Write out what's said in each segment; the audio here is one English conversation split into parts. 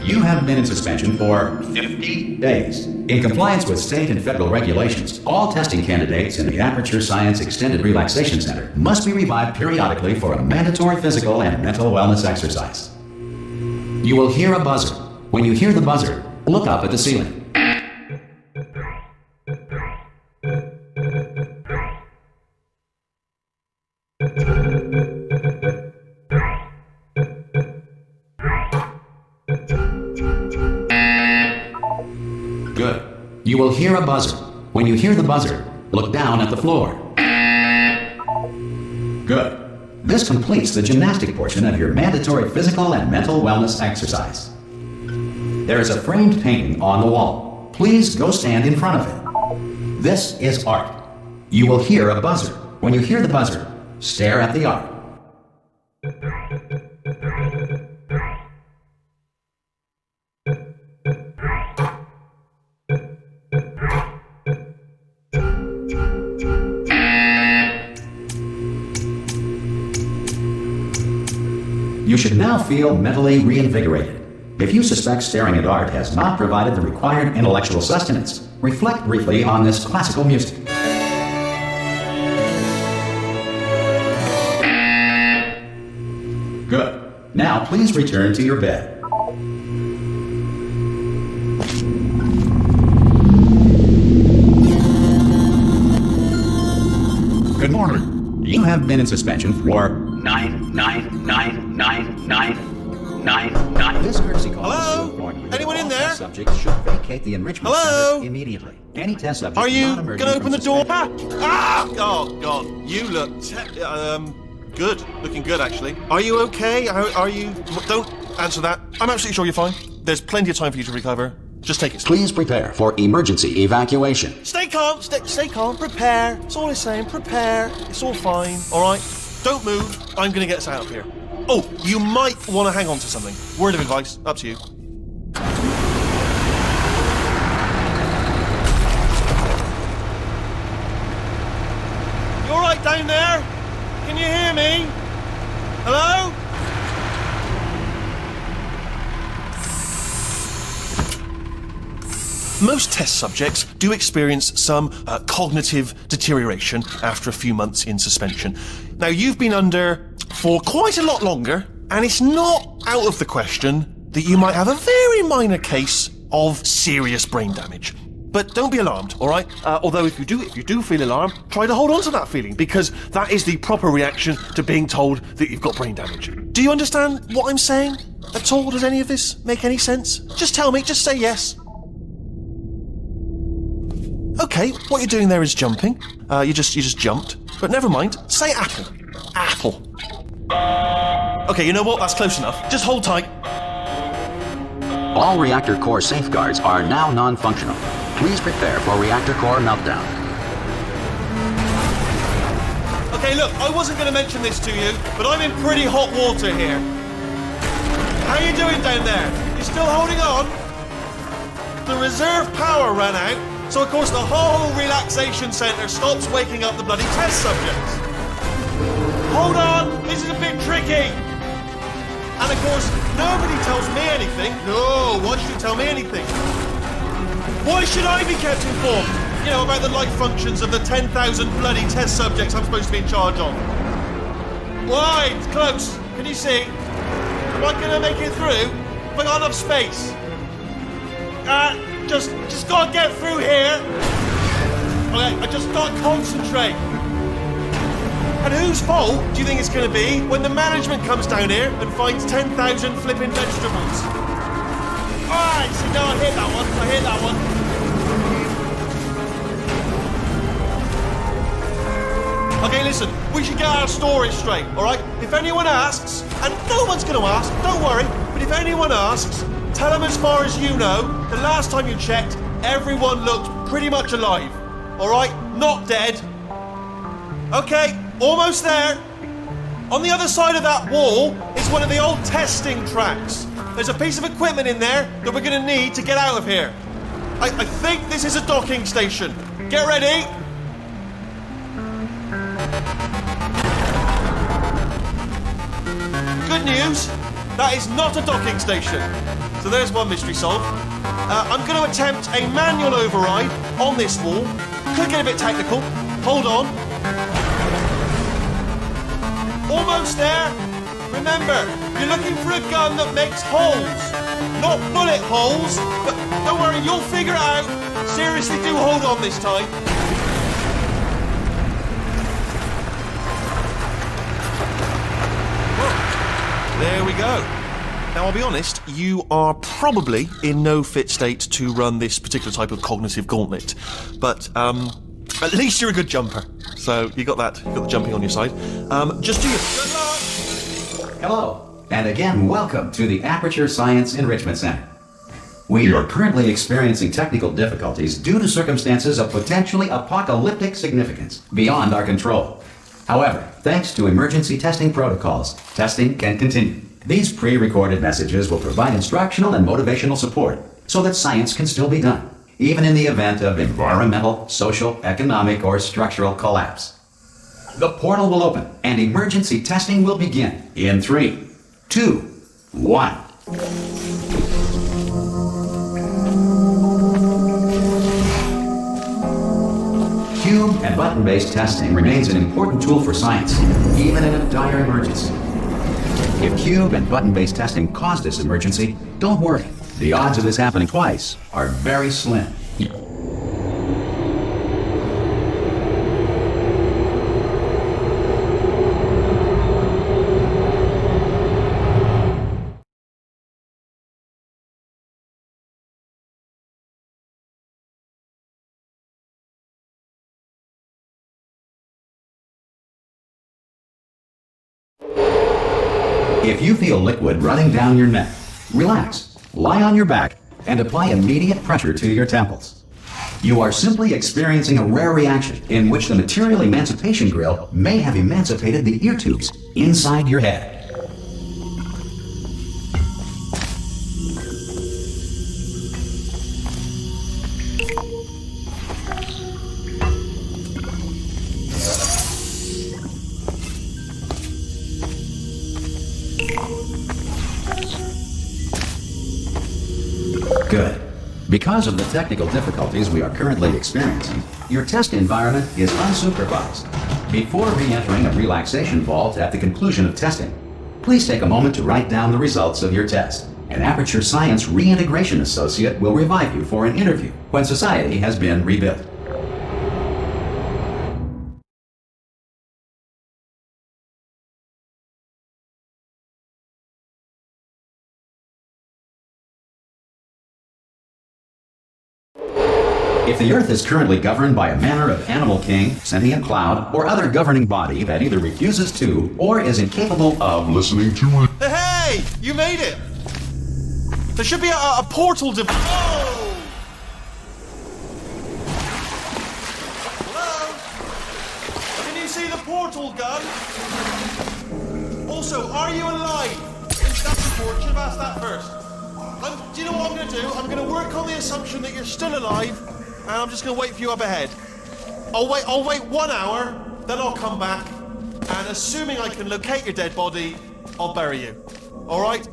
You have been in suspension for 50 days. In compliance with state and federal regulations, all testing candidates in the Aperture Science Extended Relaxation Center must be revived periodically for a mandatory physical and mental wellness exercise. You will hear a buzzer. When you hear the buzzer, look up at the ceiling. Good. You will hear a buzzer. When you hear the buzzer, look down at the floor. Good. This completes the gymnastic portion of your mandatory physical and mental wellness exercise. There is a framed painting on the wall. Please go stand in front of it. This is art. You will hear a buzzer. When you hear the buzzer, stare at the art. You should now feel mentally reinvigorated. If you suspect staring at art has not provided the required intellectual sustenance, reflect briefly on this classical music. Good. Now please return to your bed. Good morning. You have been in suspension for 9999999. This courtesy call. Hello? Anyone in there? Subjects should vacate the enrichment Hello? center immediately. Any test subject. Are you not gonna emerging open from the door? suspension- Oh God, you look good. Looking good, actually. Are you okay? Are you? Don't answer that. I'm absolutely sure you're fine. There's plenty of time for you to recover. Just take it slow. Please prepare for emergency evacuation. Stay calm. Stay calm. Prepare. That's all I'm saying. Prepare. It's all fine. All right. Don't move. I'm gonna get us out of here. Oh, you might want to hang on to something. Word of advice. Up to you. You all right down there? Can you hear me? Hello? Most test subjects do experience some cognitive deterioration after a few months in suspension. Now, you've been under for quite a lot longer, and it's not out of the question that you might have a very minor case of serious brain damage. But don't be alarmed, all right? Although if you do feel alarmed, try to hold on to that feeling, because that is the proper reaction to being told that you've got brain damage. Do you understand what I'm saying at all? Does any of this make any sense? Just tell me, just say yes. Okay, what you're doing there is jumping. You just jumped. But never mind. Say apple. Apple. Okay, you know what? That's close enough. Just hold tight. All reactor core safeguards are now non-functional. Please prepare for reactor core meltdown. Okay, look, I wasn't going to mention this to you, but I'm in pretty hot water here. How you doing down there? You still holding on? The reserve power ran out, so of course the whole relaxation centre stops waking up the bloody test subjects. Hold on, this is a bit tricky. And of course, nobody tells me anything. No, why should you tell me anything? Why should I be kept informed? You know, about the life functions of the 10,000 bloody test subjects I'm supposed to be in charge of. Why? It's close. Can you see? Am I gonna make it through? Have I got enough space? Just gotta get through here. Okay, I just gotta concentrate. And whose fault do you think it's gonna be when the management comes down here and finds 10,000 flipping vegetables? Alright, see, no, I hit that one. Okay, listen, we should get our story straight, alright? If anyone asks, and no one's gonna ask, don't worry, but if anyone asks, tell them as far as you know, the last time you checked, everyone looked pretty much alive. Alright? Not dead. Okay, almost there. On the other side of that wall is one of the old testing tracks. There's a piece of equipment in there that we're going to need to get out of here. I think this is a docking station. Get ready. Good news. That is not a docking station. So there's one mystery solved. I'm going to attempt a manual override on this wall. Could get a bit technical. Hold on. Almost there. Remember, you're looking for a gun that makes holes. Not bullet holes, but don't worry, you'll figure it out. Seriously, do hold on this time. There we go. Now, I'll be honest, you are probably in no fit state to run this particular type of cognitive gauntlet. But, at least you're a good jumper. So, you got that. You got the jumping on your side. Just do your... Good luck! Hello, and again, welcome to the Aperture Science Enrichment Center. We are currently experiencing technical difficulties due to circumstances of potentially apocalyptic significance beyond our control. However, thanks to emergency testing protocols, testing can continue. These pre-recorded messages will provide instructional and motivational support so that science can still be done, even in the event of environmental, social, economic, or structural collapse. The portal will open and emergency testing will begin in 3, 2, 1. Cube and button-based testing remains an important tool for science, even in a dire emergency. If cube and button-based testing caused this emergency, don't worry. The odds of this happening twice are very slim. If you feel liquid running down your neck, relax, lie on your back, and apply immediate pressure to your temples. You are simply experiencing a rare reaction in which the material emancipation grill may have emancipated the ear tubes inside your head. Good. Because of the technical difficulties we are currently experiencing, your test environment is unsupervised. Before re-entering a relaxation vault at the conclusion of testing, please take a moment to write down the results of your test. An Aperture Science Reintegration Associate will revive you for an interview when society has been rebuilt. If the Earth is currently governed by a manner of animal king, sentient cloud, or other governing body that either refuses to or is incapable of listening to it. Hey! You made it! There should be a portal to... Oh! Hello? Can you see the portal gun? Also, are you alive? That's important. Should have asked that first. Do you know what I'm going to do? I'm going to work on the assumption that you're still alive, and I'm just going to wait for you up ahead. I'll wait 1 hour, then I'll come back, and assuming I can locate your dead body, I'll bury you. All right?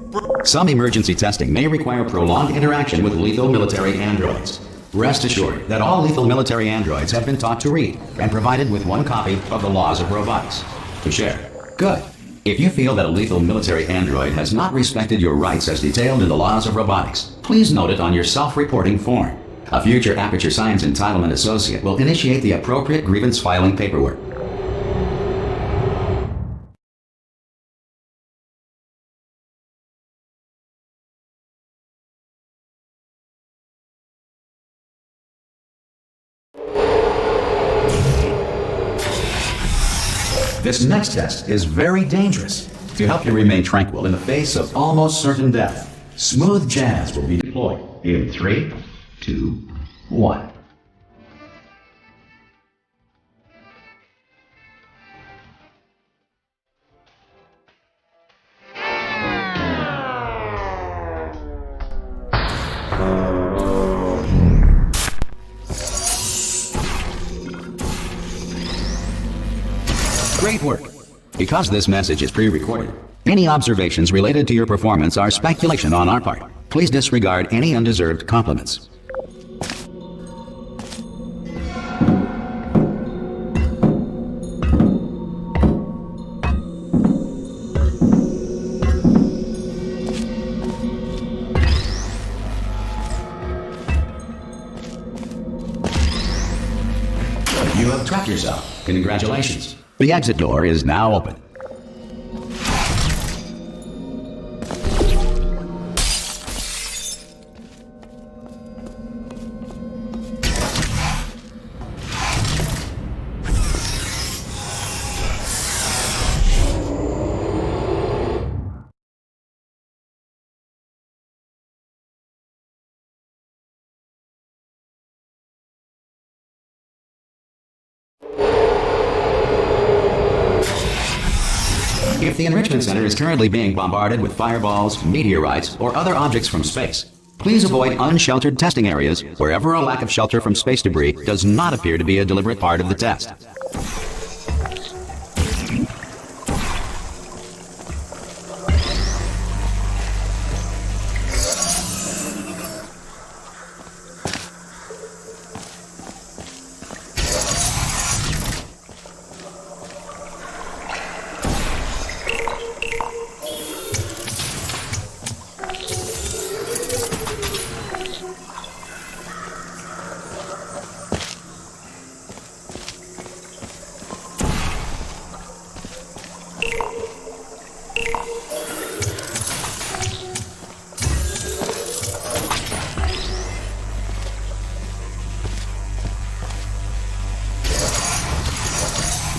Some emergency testing may require prolonged interaction with lethal military androids. Rest assured that all lethal military androids have been taught to read and provided with 1 copy of the Laws of Robotics to share. Good. If you feel that a lethal military android has not respected your rights as detailed in the Laws of Robotics, please note it on your self-reporting form. A future Aperture Science Entitlement Associate will initiate the appropriate grievance filing paperwork. This next test is very dangerous. To help you remain tranquil in the face of almost certain death, smooth jazz will be deployed in 3, 2, 1. Great work. Because this message is pre-recorded, Any observations related to your performance are speculation on our part. Please disregard any undeserved compliments. You have trapped yourself. Congratulations. The exit door is now open. If the Enrichment Center is currently being bombarded with fireballs, meteorites, or other objects from space, please avoid unsheltered testing areas wherever a lack of shelter from space debris does not appear to be a deliberate part of the test.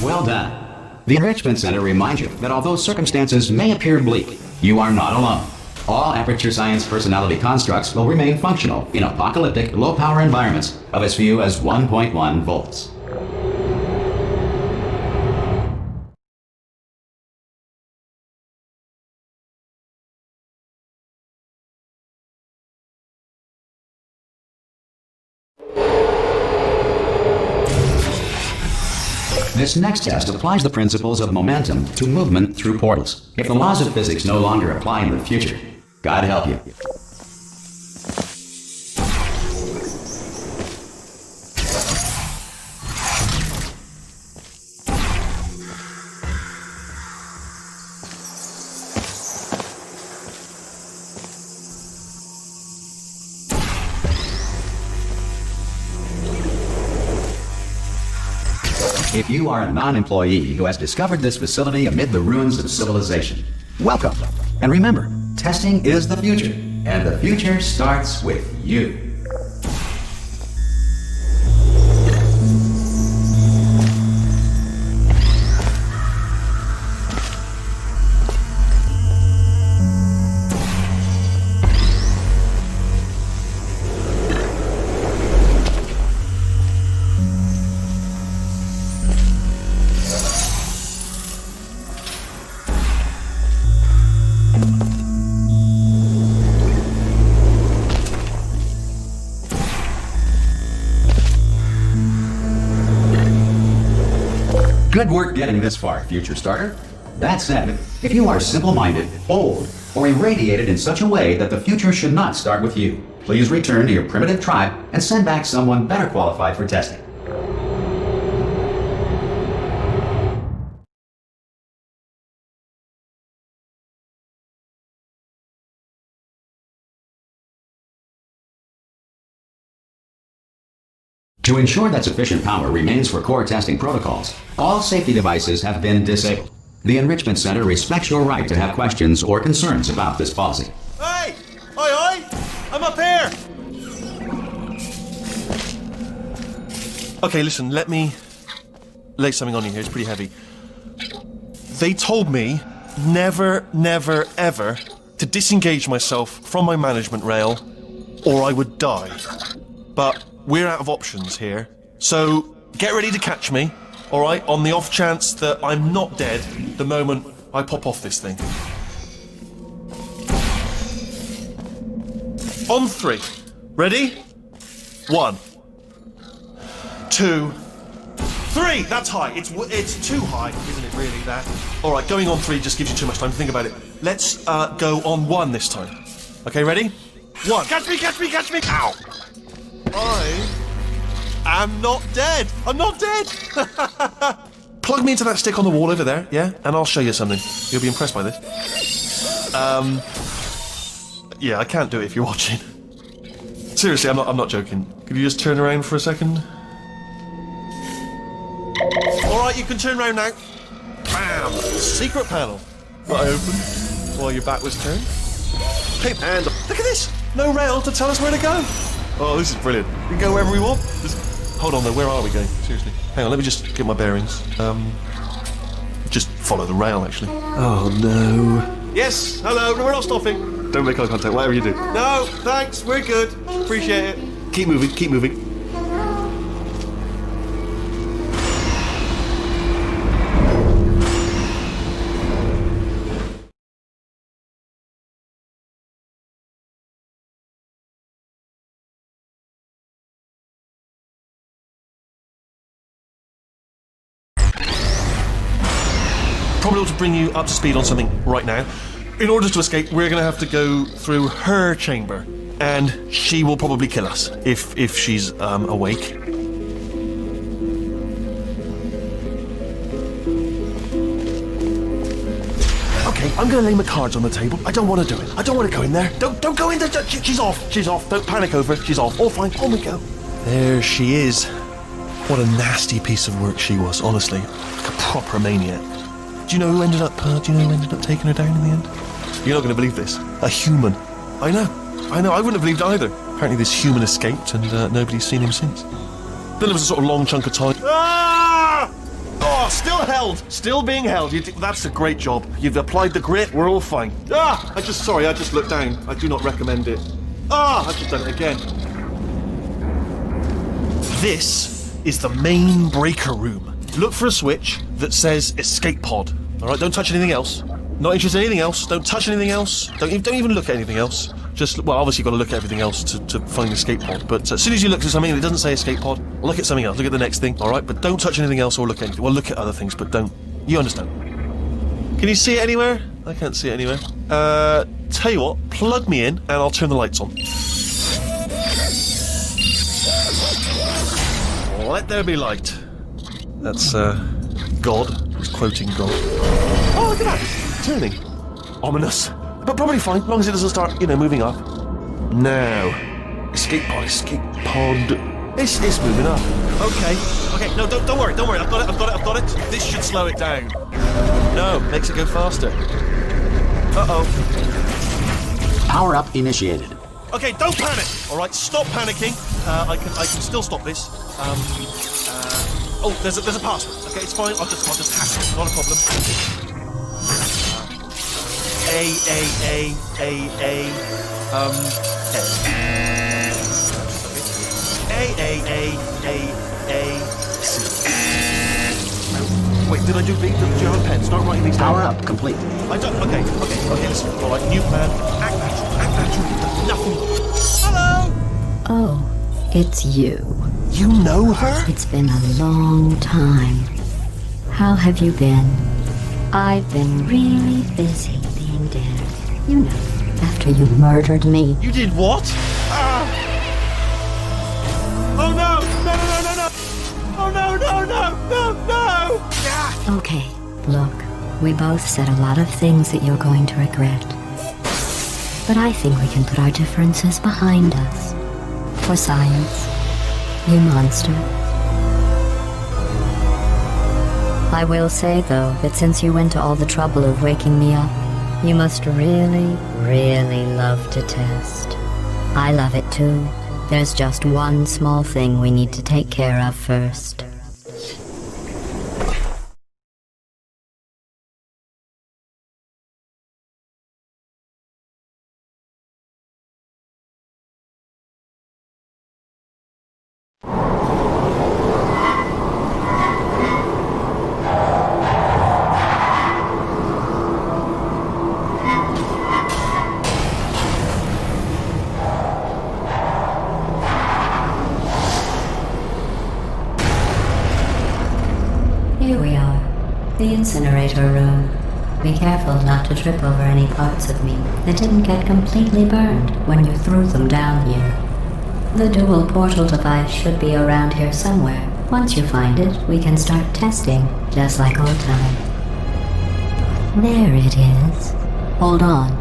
Well done. The Enrichment Center reminds you that although circumstances may appear bleak, you are not alone. All Aperture Science personality constructs will remain functional in apocalyptic, low-power environments of as few as 1.1 volts. This next test applies the principles of momentum to movement through portals. If the laws of physics no longer apply in the future, God help you. If you are a non-employee who has discovered this facility amid the ruins of civilization, welcome. And remember, testing is the future, and the future starts with you. Good work getting this far, Future Starter. That said, if you are simple-minded, old, or irradiated in such a way that the future should not start with you, please return to your primitive tribe and send back someone better qualified for testing. To ensure that sufficient power remains for core testing protocols, all safety devices have been disabled. The Enrichment Center respects your right to have questions or concerns about this policy. Hey! Oi! I'm up here! Okay, listen, let me lay something on you here. It's pretty heavy. They told me never, ever to disengage myself from my management rail or I would die. But we're out of options here, so get ready to catch me, alright, on the off chance that I'm not dead the moment I pop off this thing. On 3. Ready? 1, 2, 3! That's high. It's too high, isn't it? really, that. All right, going on 3 just gives you too much time to think about it. Let's go on 1 this time. Okay, ready? 1. Catch me, catch me, catch me! Ow! I am not dead. I'm not dead. Plug me into that stick on the wall over there, yeah? And I'll show you something. You'll be impressed by this. Yeah, I can't do it if you're watching. Seriously, I'm not joking. Could you just turn around for a second? Alright, you can turn around now. Bam! Secret panel. That I opened while your back was turned. Hey, and look at this! No rail to tell us where to go. Oh, this is brilliant. We can go wherever we want. Hold on though, where are we going? Seriously. Hang on, let me just get my bearings. Just follow the rail, actually. Oh no. Yes, hello, no, we're not stopping. Don't make eye contact, whatever you do. No, thanks, we're good. Appreciate it. Keep moving, keep moving. Probably ought to bring you up to speed on something right now. In order to escape, we're going to have to go through her chamber, and she will probably kill us if she's awake. Okay, I'm going to lay my cards on the table. I don't want to do it. I don't want to go in there. Don't go in there. She's off. She's off. Don't panic over it. She's off. All fine. On we go. There she is. What a nasty piece of work she was, honestly. Like a proper maniac. Do you know who ended up taking her down in the end? You're not going to believe this. A human. I know. I wouldn't have believed either. Apparently this human escaped and nobody's seen him since. Then there was a sort of long chunk of time. Ah! Oh, still held. Still being held. That's a great job. You've applied the grit. We're all fine. Ah! I just looked down. I do not recommend it. Ah! I've just done it again. This is the main breaker room. Look for a switch that says escape pod. All right, don't touch anything else. Not interested in anything else. Don't touch anything else. Don't even look at anything else. Just, well, obviously you've got to look at everything else to find the escape pod. But as soon as you look at something that doesn't say escape pod, look at something else. Look at the next thing. All right, but don't touch anything else or look at anything. Well, look at other things, but don't. You understand? Can you see it anywhere? I can't see it anywhere. Tell you what, plug me in and I'll turn the lights on. Let there be light. That's, God. He's quoting God. Oh, look at that! Turning. Ominous. But probably fine, as long as it doesn't start, moving up. Now. Escape pod. It's moving up. Okay, no, don't worry. I've got it. This should slow it down. No, makes it go faster. Uh-oh. Power up initiated. Okay, don't panic! Alright, stop panicking. I can still stop this. Oh, there's a password. Okay, it's fine. I'll just hack it. Not a problem. C. Wait, did I do B? Do you have a pen? Start writing these down. Power up complete. I don't. Okay. Listen. All right, new plan. Act natural. Nothing. Hello. Oh, it's you. You know her? It's been a long time. How have you been? I've been really busy being dead. After you murdered me. You did what? Oh no! Oh no! Ah! Okay, look, we both said a lot of things that you're going to regret. But I think we can put our differences behind us. For science, you monster. I will say, though, that since you went to all the trouble of waking me up, you must really, really love to test. I love it too. There's just one small thing we need to take care of first. the incinerator room. Be careful not to trip over any parts of me that didn't get completely burned when you threw them down here. The dual portal device should be around here somewhere. Once you find it, we can start testing, just like old time. There it is. Hold on.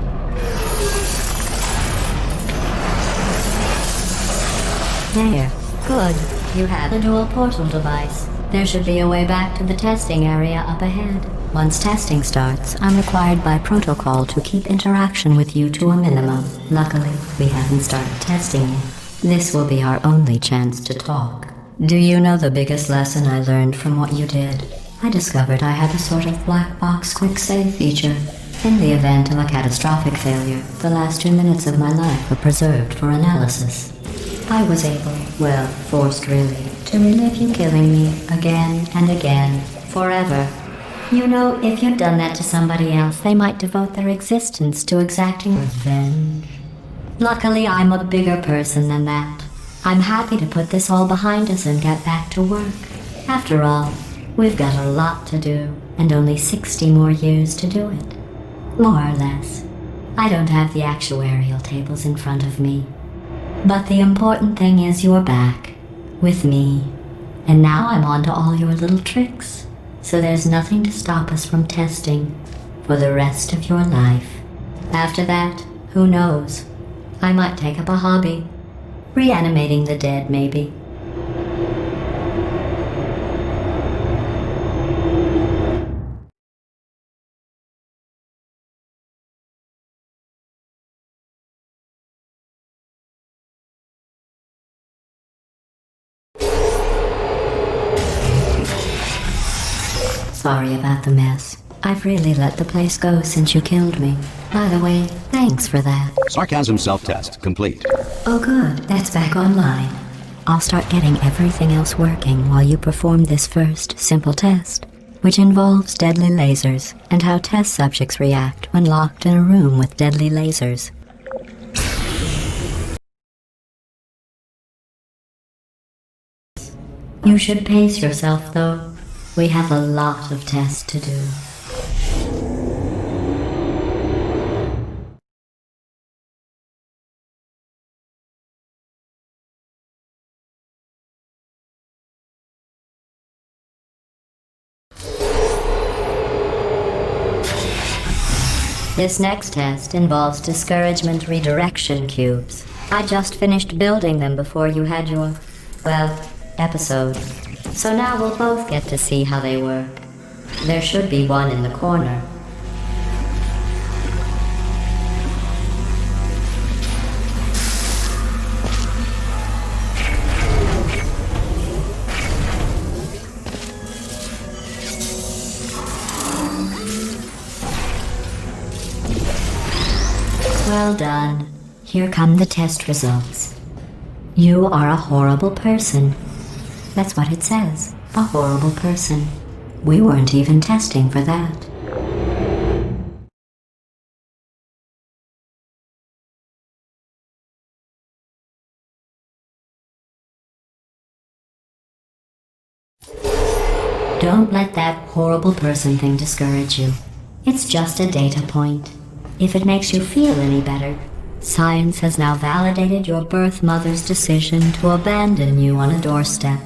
There. Good. You have the dual portal device. There should be a way back to the testing area up ahead. Once testing starts, I'm required by protocol to keep interaction with you to a minimum. Luckily, we haven't started testing yet. This will be our only chance to talk. Do you know the biggest lesson I learned from what you did? I discovered I had a sort of black box quick save feature. In the event of a catastrophic failure, the last 2 minutes of my life were preserved for analysis. I was able, well, forced really, to relive you killing me again and again, forever. You know, if you'd done that to somebody else, they might devote their existence to exacting revenge. Luckily, I'm a bigger person than that. I'm happy to put this all behind us and get back to work. After all, we've got a lot to do, and only 60 more years to do it. More or less. I don't have the actuarial tables in front of me. But the important thing is you're back, with me. And now I'm on to all your little tricks. So there's nothing to stop us from testing for the rest of your life. After that, who knows? I might take up a hobby. Reanimating the dead, maybe. Sorry about the mess. I've really let the place go since you killed me. By the way, thanks for that. Sarcasm self-test complete. Oh good, that's back online. I'll start getting everything else working while you perform this first, simple test, which involves deadly lasers and how test subjects react when locked in a room with deadly lasers. You should pace yourself, though. We have a lot of tests to do. This next test involves discouragement redirection cubes. I just finished building them before you had your, well, episode. So now we'll both get to see how they work. There should be one in the corner. Well done. Here come the test results. You are a horrible person. That's what it says. A horrible person. We weren't even testing for that. Don't let that horrible person thing discourage you. It's just a data point. If it makes you feel any better, science has now validated your birth mother's decision to abandon you on a doorstep.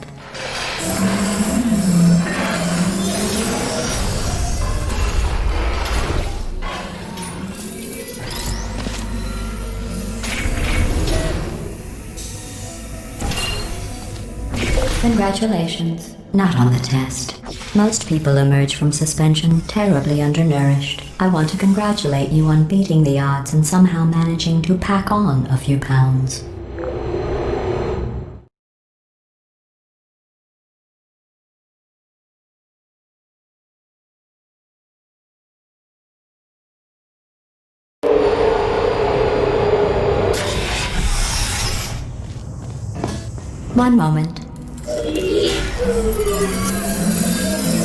Congratulations. Not on the test. Most people emerge from suspension terribly undernourished. I want to congratulate you on beating the odds and somehow managing to pack on a few pounds. One moment.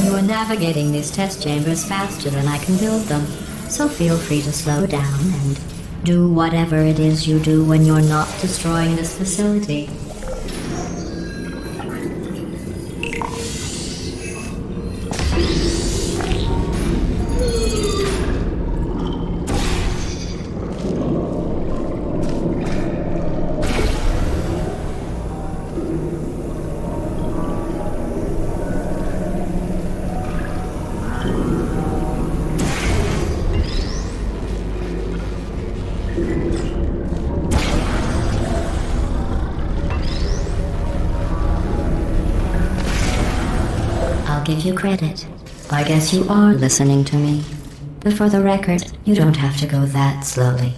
You are navigating these test chambers faster than I can build them, so feel free to slow down and do whatever it is you do when you're not destroying this facility. I'll give you credit. I guess you are listening to me. But for the record, you don't have to go that slowly.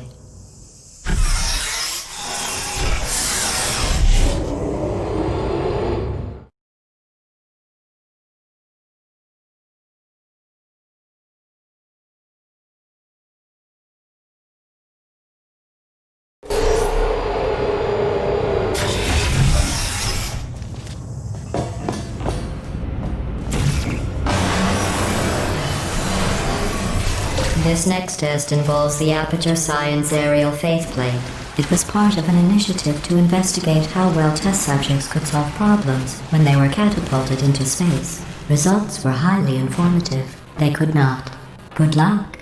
This next test involves the Aperture Science Aerial Faithplate. It was part of an initiative to investigate how well test subjects could solve problems when they were catapulted into space. Results were highly informative. They could not. Good luck.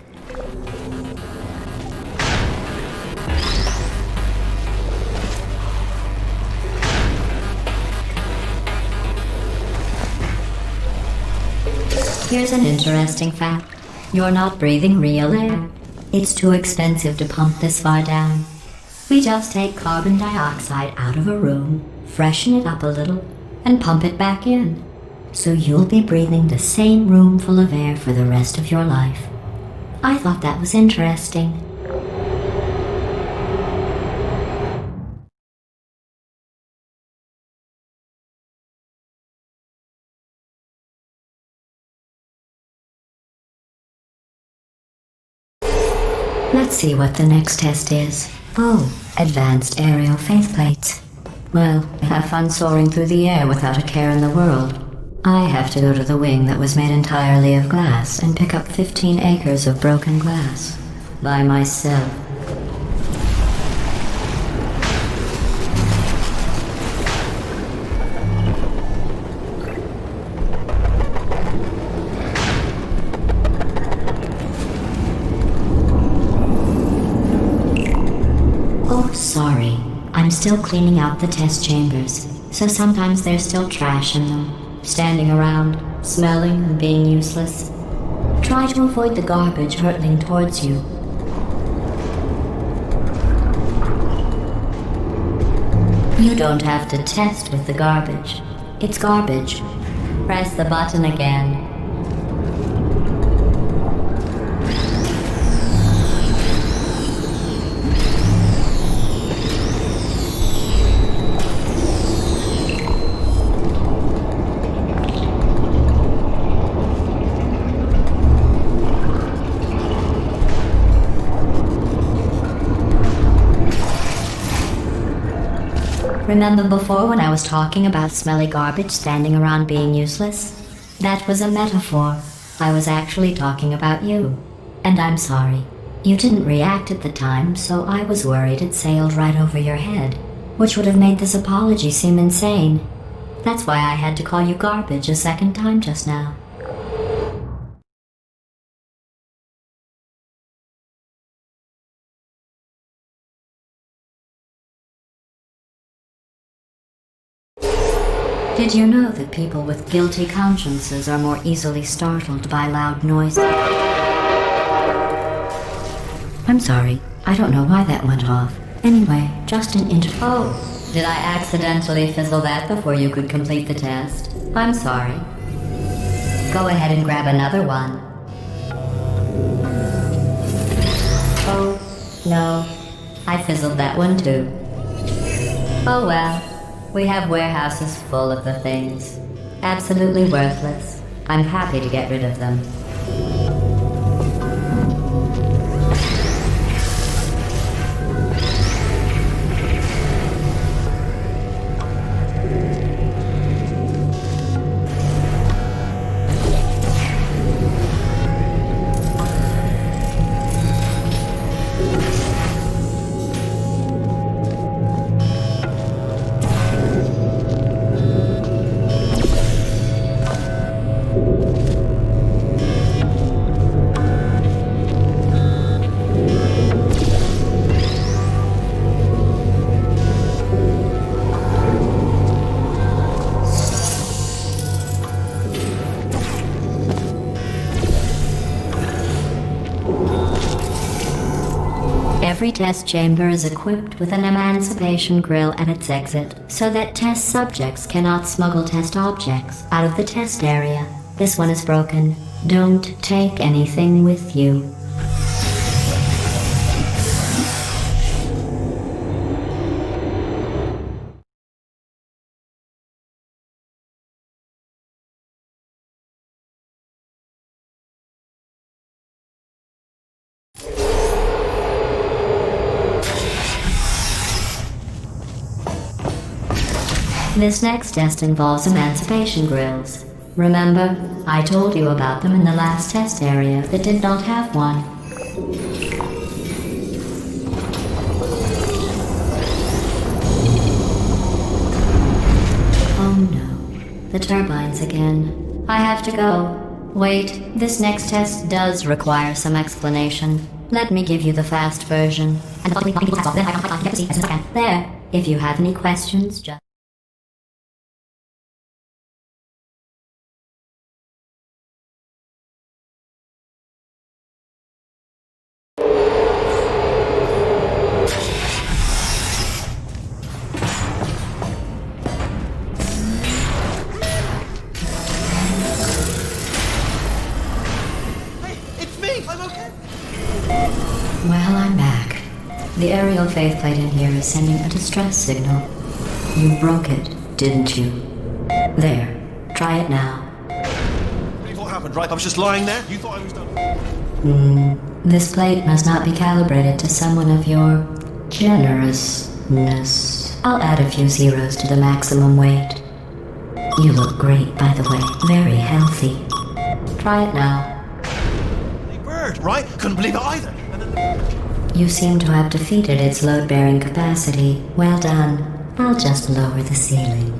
Here's an interesting fact. You're not breathing real air. It's too expensive to pump this far down. We just take carbon dioxide out of a room, freshen it up a little, and pump it back in. So you'll be breathing the same room full of air for the rest of your life. I thought that was interesting. Let's see what the next test is. Oh, advanced aerial faithplates. Well, have fun soaring through the air without a care in the world. I have to go to the wing that was made entirely of glass and pick up 15 acres of broken glass. By myself. Sorry, I'm still cleaning out the test chambers, so sometimes there's still trash in them, standing around, smelling and being useless. Try to avoid the garbage hurtling towards you. You don't have to test with the garbage. It's garbage. Press the button again. Remember before when I was talking about smelly garbage standing around being useless? That was a metaphor. I was actually talking about you. And I'm sorry. You didn't react at the time, so I was worried it sailed right over your head, which would have made this apology seem insane. That's why I had to call you garbage a second time just now. Did you know that people with guilty consciences are more easily startled by loud noise? I'm sorry, I don't know why that went off. Anyway, just an Oh, did I accidentally fizzle that before you could complete the test? I'm sorry. Go ahead and grab another one. Oh, no. I fizzled that one too. Oh well. We have warehouses full of the things. Absolutely worthless. I'm happy to get rid of them. Every test chamber is equipped with an emancipation grill at its exit, so that test subjects cannot smuggle test objects out of the test area. This one is broken. Don't take anything with you. This next test involves emancipation grills. Remember, I told you about them in the last test area that did not have one. Oh no, the turbines again. I have to go. Wait, this next test does require some explanation. Let me give you the fast version. And then I can get to see as soon as I can. There, if you have any questions, just... Well, I'm back. The aerial faceplate in here is sending a distress signal. You broke it, didn't you? There. Try it now. What happened, right? I was just lying there. You thought I was done. This plate must not be calibrated to someone of your generousness. I'll add a few zeros to the maximum weight. You look great, by the way. Very healthy. Try it now. Bird, right? Couldn't believe it either. You seem to have defeated its load-bearing capacity. Well done. I'll just lower the ceiling.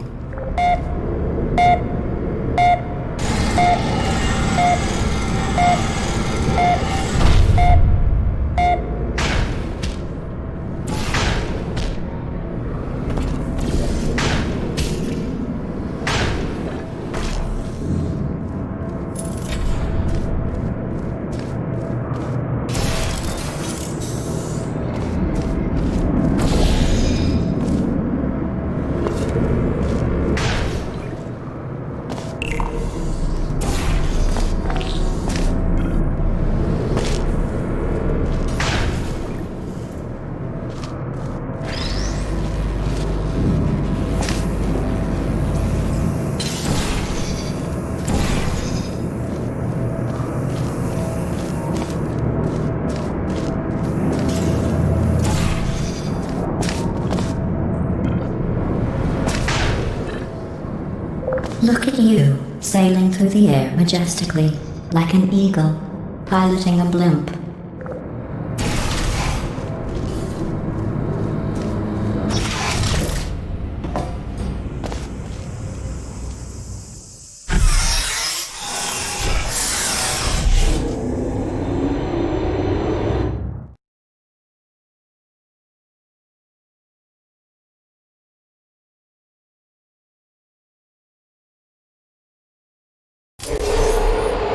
Look at you, sailing through the air majestically, like an eagle, piloting a blimp.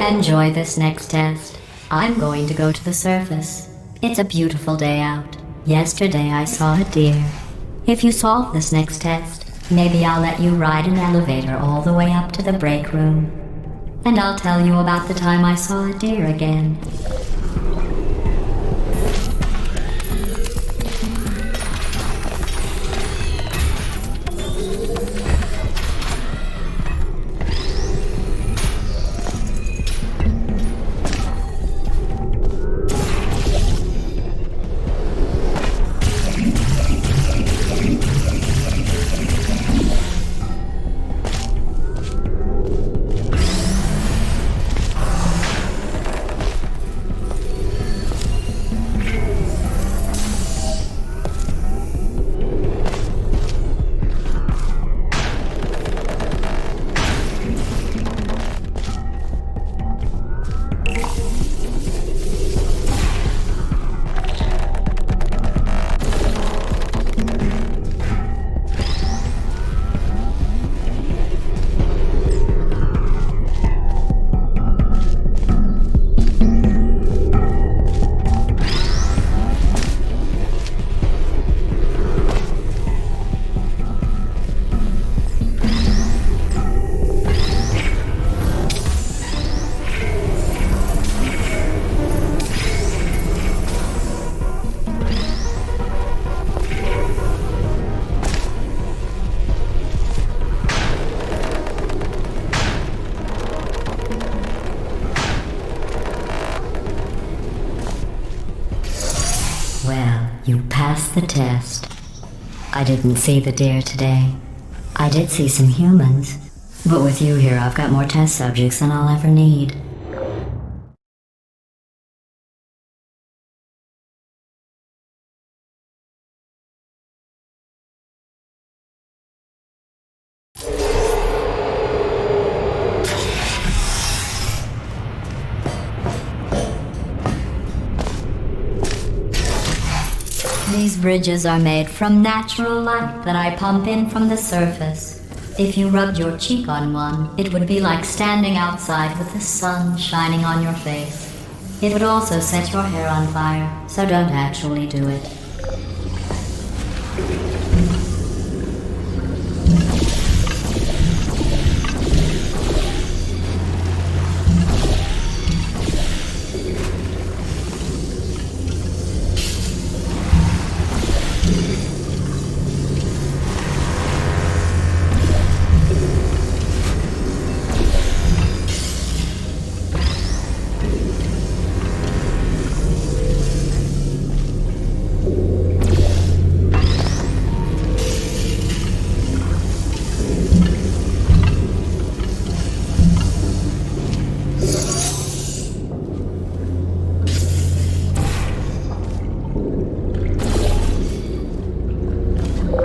Enjoy this next test. I'm going to go to the surface. It's a beautiful day out. Yesterday I saw a deer. If you solve this next test, maybe I'll let you ride an elevator all the way up to the break room. And I'll tell you about the time I saw a deer again. the test. I didn't see the deer today. I did see some humans, but with you here I've got more test subjects than I'll ever need. These bridges are made from natural light that I pump in from the surface. If you rubbed your cheek on one, it would be like standing outside with the sun shining on your face. It would also set your hair on fire, so don't actually do it.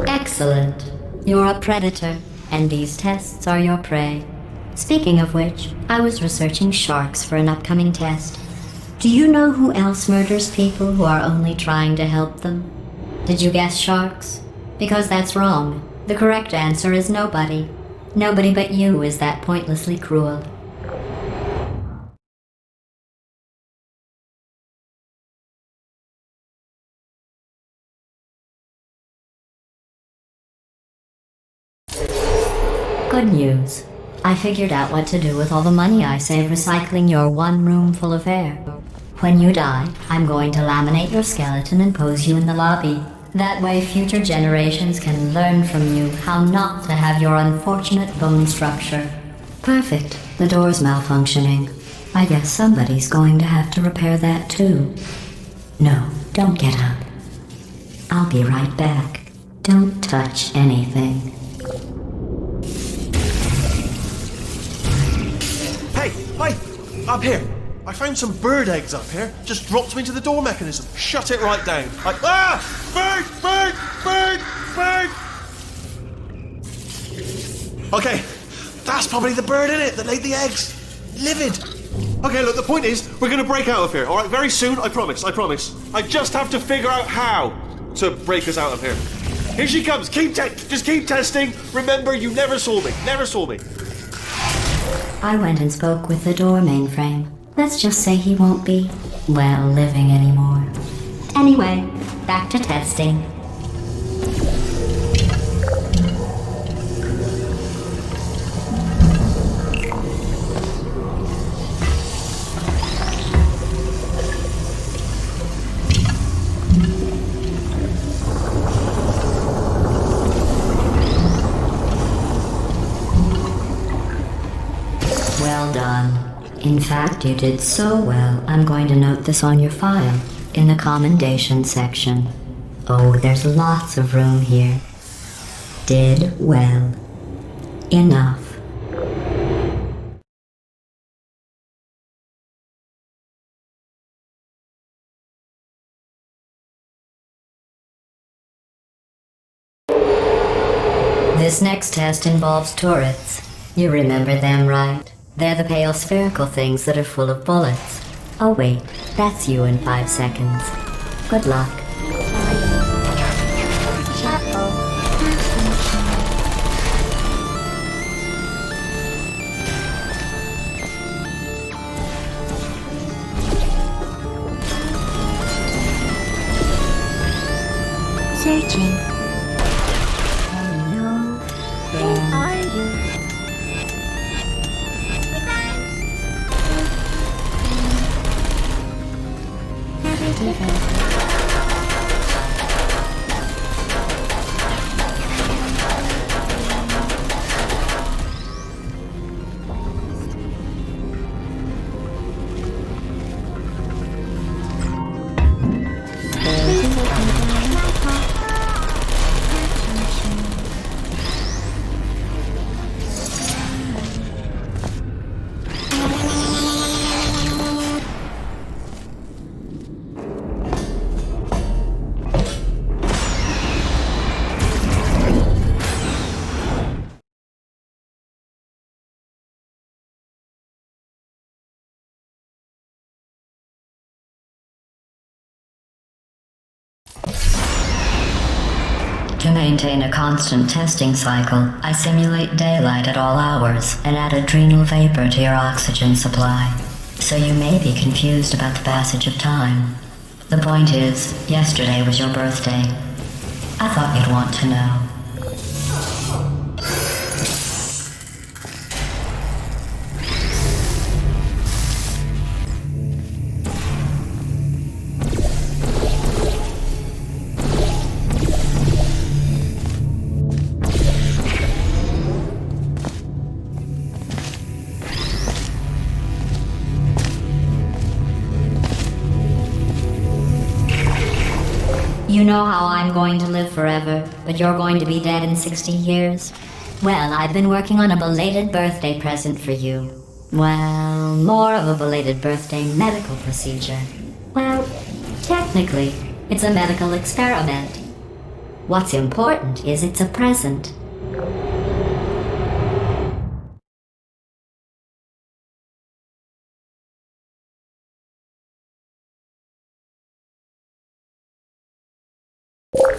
Excellent. You're a predator, and these tests are your prey. Speaking of which, I was researching sharks for an upcoming test. Do you know who else murders people who are only trying to help them? Did you guess sharks? Because that's wrong. The correct answer is nobody. Nobody but you is that pointlessly cruel. Good news. I figured out what to do with all the money I save recycling your one room full of air. When you die, I'm going to laminate your skeleton and pose you in the lobby. That way future generations can learn from you how not to have your unfortunate bone structure. Perfect. The door's malfunctioning. I guess somebody's going to have to repair that too. No, don't get up. I'll be right back. Don't touch anything. Hey, up here. I found some bird eggs up here. Just dropped them into the door mechanism. Shut it right down. Bird! Okay, that's probably the bird in it that laid the eggs. Livid. Okay, look, the point is, we're gonna break out of here, alright? Very soon, I promise. I just have to figure out how to break us out of here. Here she comes. Just keep testing. Remember, you never saw me. I went and spoke with the door mainframe. Let's just say he won't be, well, living anymore. Anyway, back to testing. Well done. In fact, you did so well, I'm going to note this on your file, in the commendation section. Oh, there's lots of room here. Did well. Enough. This next test involves turrets. You remember them, right? They're the pale spherical things that are full of bullets. Oh wait, that's you in 5 seconds. Good luck. Searching. Hello. Where are you? To maintain a constant testing cycle, I simulate daylight at all hours and add adrenal vapor to your oxygen supply. So you may be confused about the passage of time. The point is, yesterday was your birthday. I thought you'd want to know. You know how I'm going to live forever, but you're going to be dead in 60 years? Well, I've been working on a belated birthday present for you. Well, more of a belated birthday medical procedure. Well, technically, it's a medical experiment. What's important is it's a present.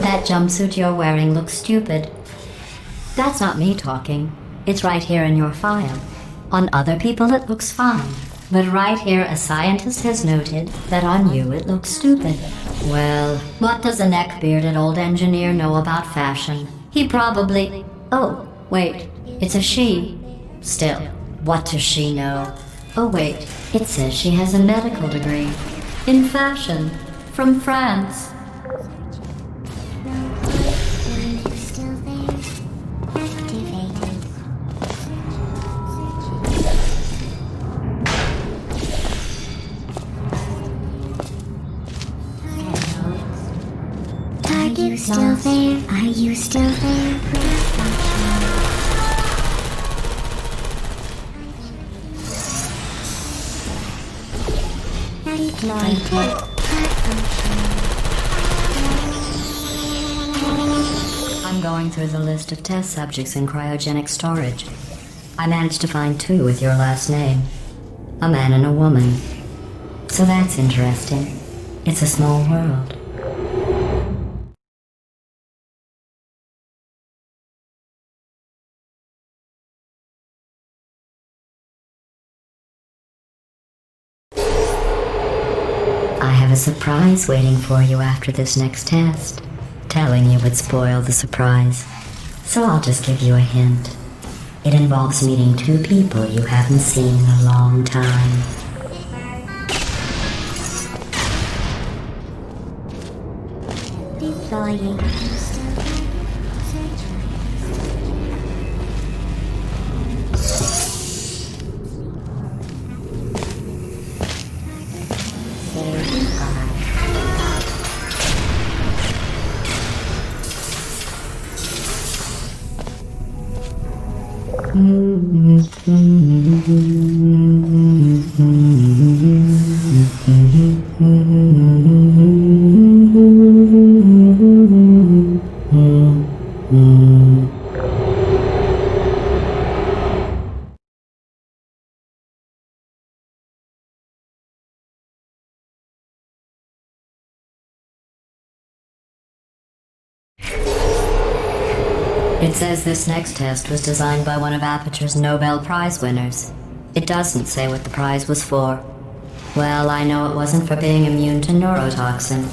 That jumpsuit you're wearing looks stupid. That's not me talking. It's right here in your file. On other people it looks fine. But right here a scientist has noted that on you it looks stupid. Well, what does a neck-bearded old engineer know about fashion? He probably... Oh, wait, it's a she. Still, what does she know? Oh wait, it says she has a medical degree. In fashion. From France. Still there. Activated. Are you still there? Are you still there? Activated. I'm going through the list of test subjects in cryogenic storage. I managed to find 2 with your last name. A man and a woman. So that's interesting. It's a small world. I have a surprise waiting for you after this next test. Telling you would spoil the surprise. So I'll just give you a hint. It involves meeting 2 people you haven't seen in a long time. Deploying. It says this next test was designed by one of Aperture's Nobel Prize winners. It doesn't say what the prize was for. Well, I know it wasn't for being immune to neurotoxin.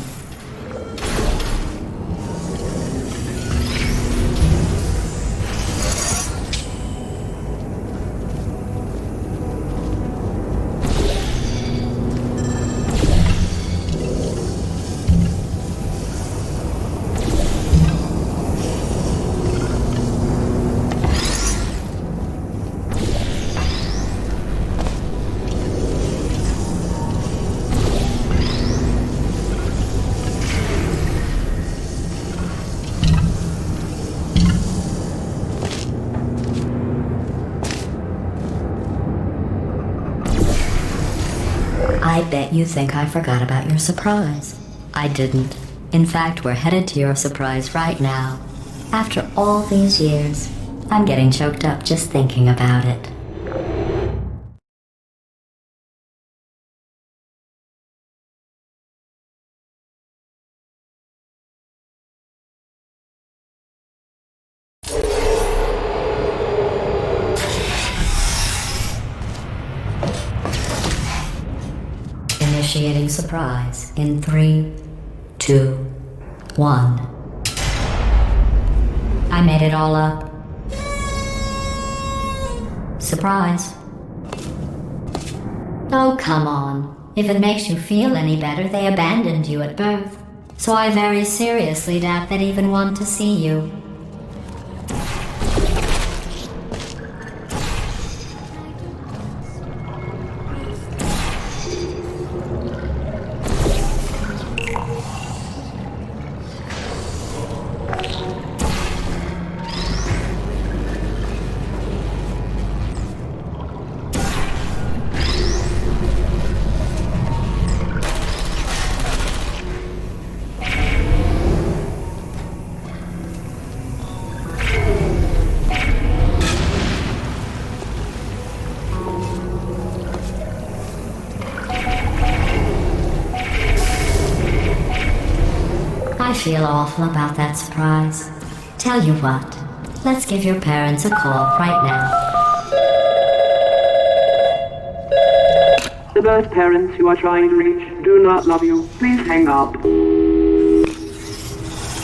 I bet you think I forgot about your surprise. I didn't. In fact, we're headed to your surprise right now. After all these years, I'm getting choked up just thinking about it. Initiating surprise in 3, 2, 1. I made it all up. Surprise. Oh, come on. If it makes you feel any better, they abandoned you at birth. So I very seriously doubt they'd even want to see you. I feel awful about that surprise. Tell you what, let's give your parents a call right now. The birth parents you are trying to reach do not love you. Please hang up.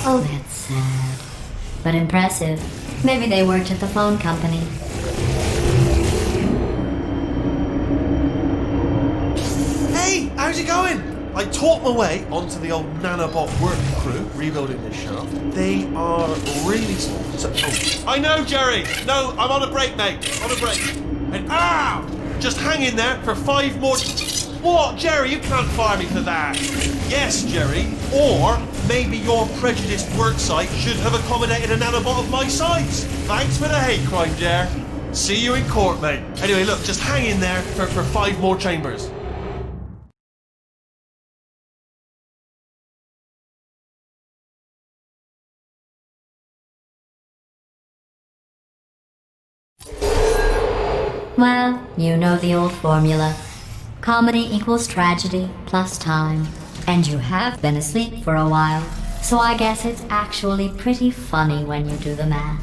Oh, that's sad. But impressive. Maybe they worked at the phone company. Hey, how's it going? I taught my way onto the old nanobot work crew rebuilding this shaft. They are really small. I know, Jerry. No, I'm on a break, mate. On a break. And just hang in there for 5 more. What, Jerry? You can't fire me for that. Yes, Jerry. Or maybe your prejudiced work site should have accommodated a nanobot of my size. Thanks for the hate crime, Jer. See you in court, mate. Anyway, look, just hang in there for 5 more chambers. Well, you know the old formula. Comedy equals tragedy plus time. And you have been asleep for a while, so I guess it's actually pretty funny when you do the math.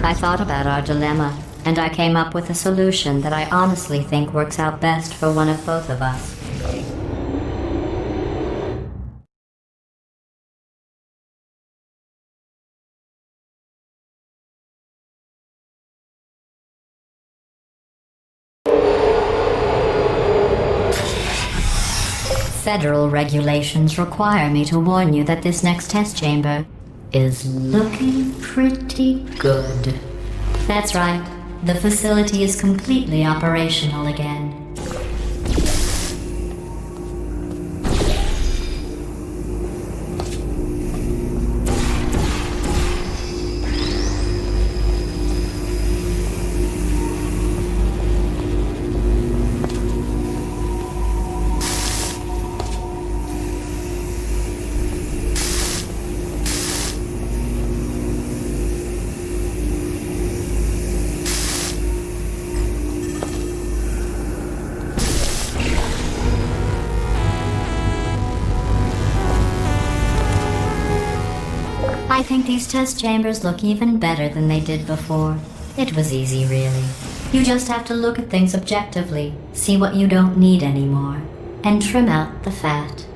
I thought about our dilemma, and I came up with a solution that I honestly think works out best for one of both of us. Federal regulations require me to warn you that this next test chamber is looking pretty good. That's right, the facility is completely operational again. I think these test chambers look even better than they did before. It was easy, really. You just have to look at things objectively, see what you don't need anymore, and trim out the fat.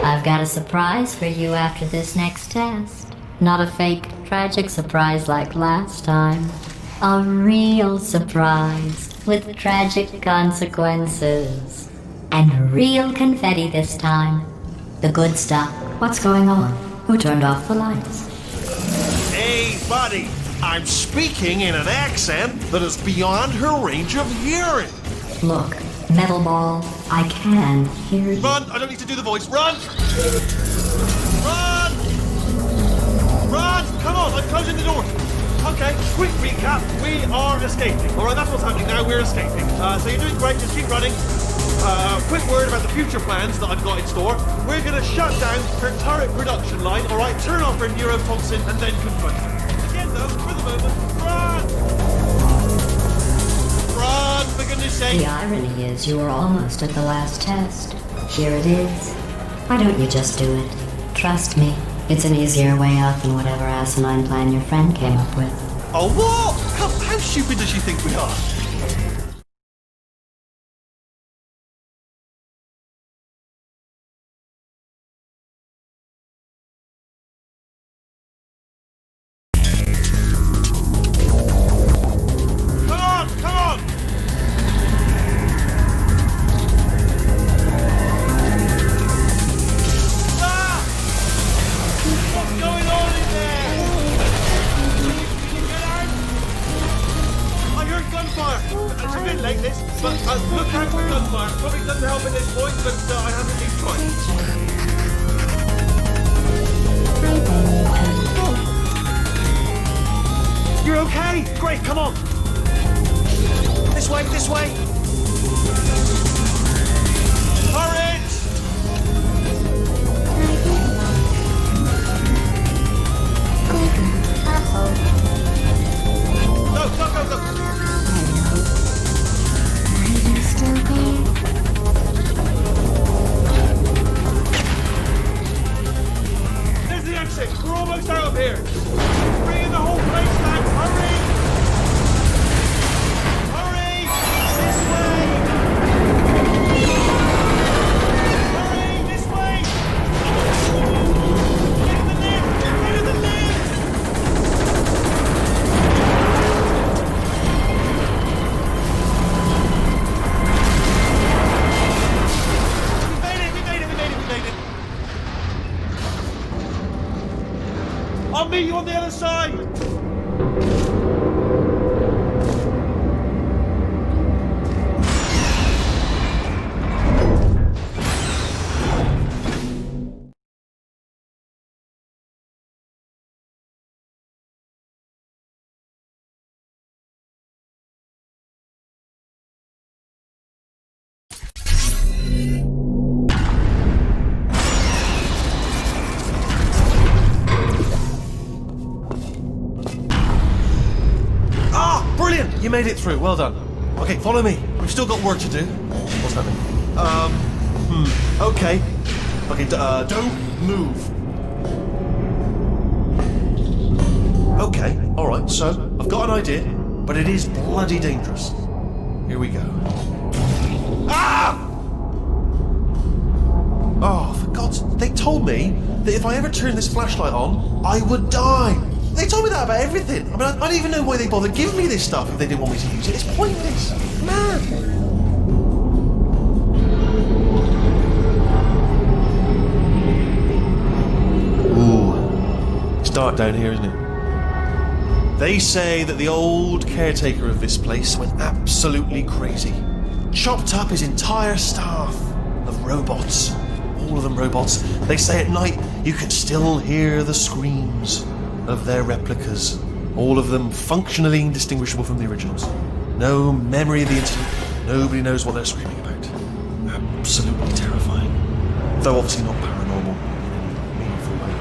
I've got a surprise for you after this next test. Not a fake, tragic surprise like last time. A real surprise with tragic consequences. And real confetti this time. The good stuff. What's going on? Who turned off the lights? Hey, buddy, I'm speaking in an accent that is beyond her range of hearing. Look, Metal Ball, I can hear you. Run! I don't need to do the voice. Run! Run! Run! Come on, I'm closing the door. Okay, quick recap. We are escaping. All right, that's what's happening now. We're escaping. So you're doing great. Just keep running. Quick word about the future plans that I've got in store. We're going to shut down her turret production line. All right, turn off her neurotoxin and then confront her. Again, though, for the moment, run! Run, for goodness sake. The irony is you were almost at the last test. Here it is. Why don't you just do it? Trust me, it's an easier way out than whatever asinine plan your friend came up with. Oh, what? How stupid does she think we are? You're okay? Great, come on! This way, this way! Hurry! Go, go, go, go! Are you still there? There's the exit! We're almost out of here! Bringing the whole place down! Hurry! Hurry! This way! Hurry! This way! Get in the lift! Get in the lift! We made it! We made it! We made it! We made it! I'll meet you on the other side! Brilliant! You made it through. Well done. Okay, follow me. We've still got work to do. What's happening? Okay. Okay, don't move. Okay, alright, so I've got an idea, but it is bloody dangerous. Here we go. Ah! Oh, for God's... They told me that if I ever turned this flashlight on, I would die. They told me that about everything. I mean, I don't even know why they bothered giving me this stuff if they didn't want me to use it. It's pointless. Man. Ooh. It's dark down here, isn't it? They say that the old caretaker of this place went absolutely crazy. Chopped up his entire staff of robots. All of them robots. They say at night you can still hear the screams of their replicas, all of them functionally indistinguishable from the originals. No memory of the incident, nobody knows what they're screaming about. Absolutely terrifying. Though obviously not paranormal in any meaningful way.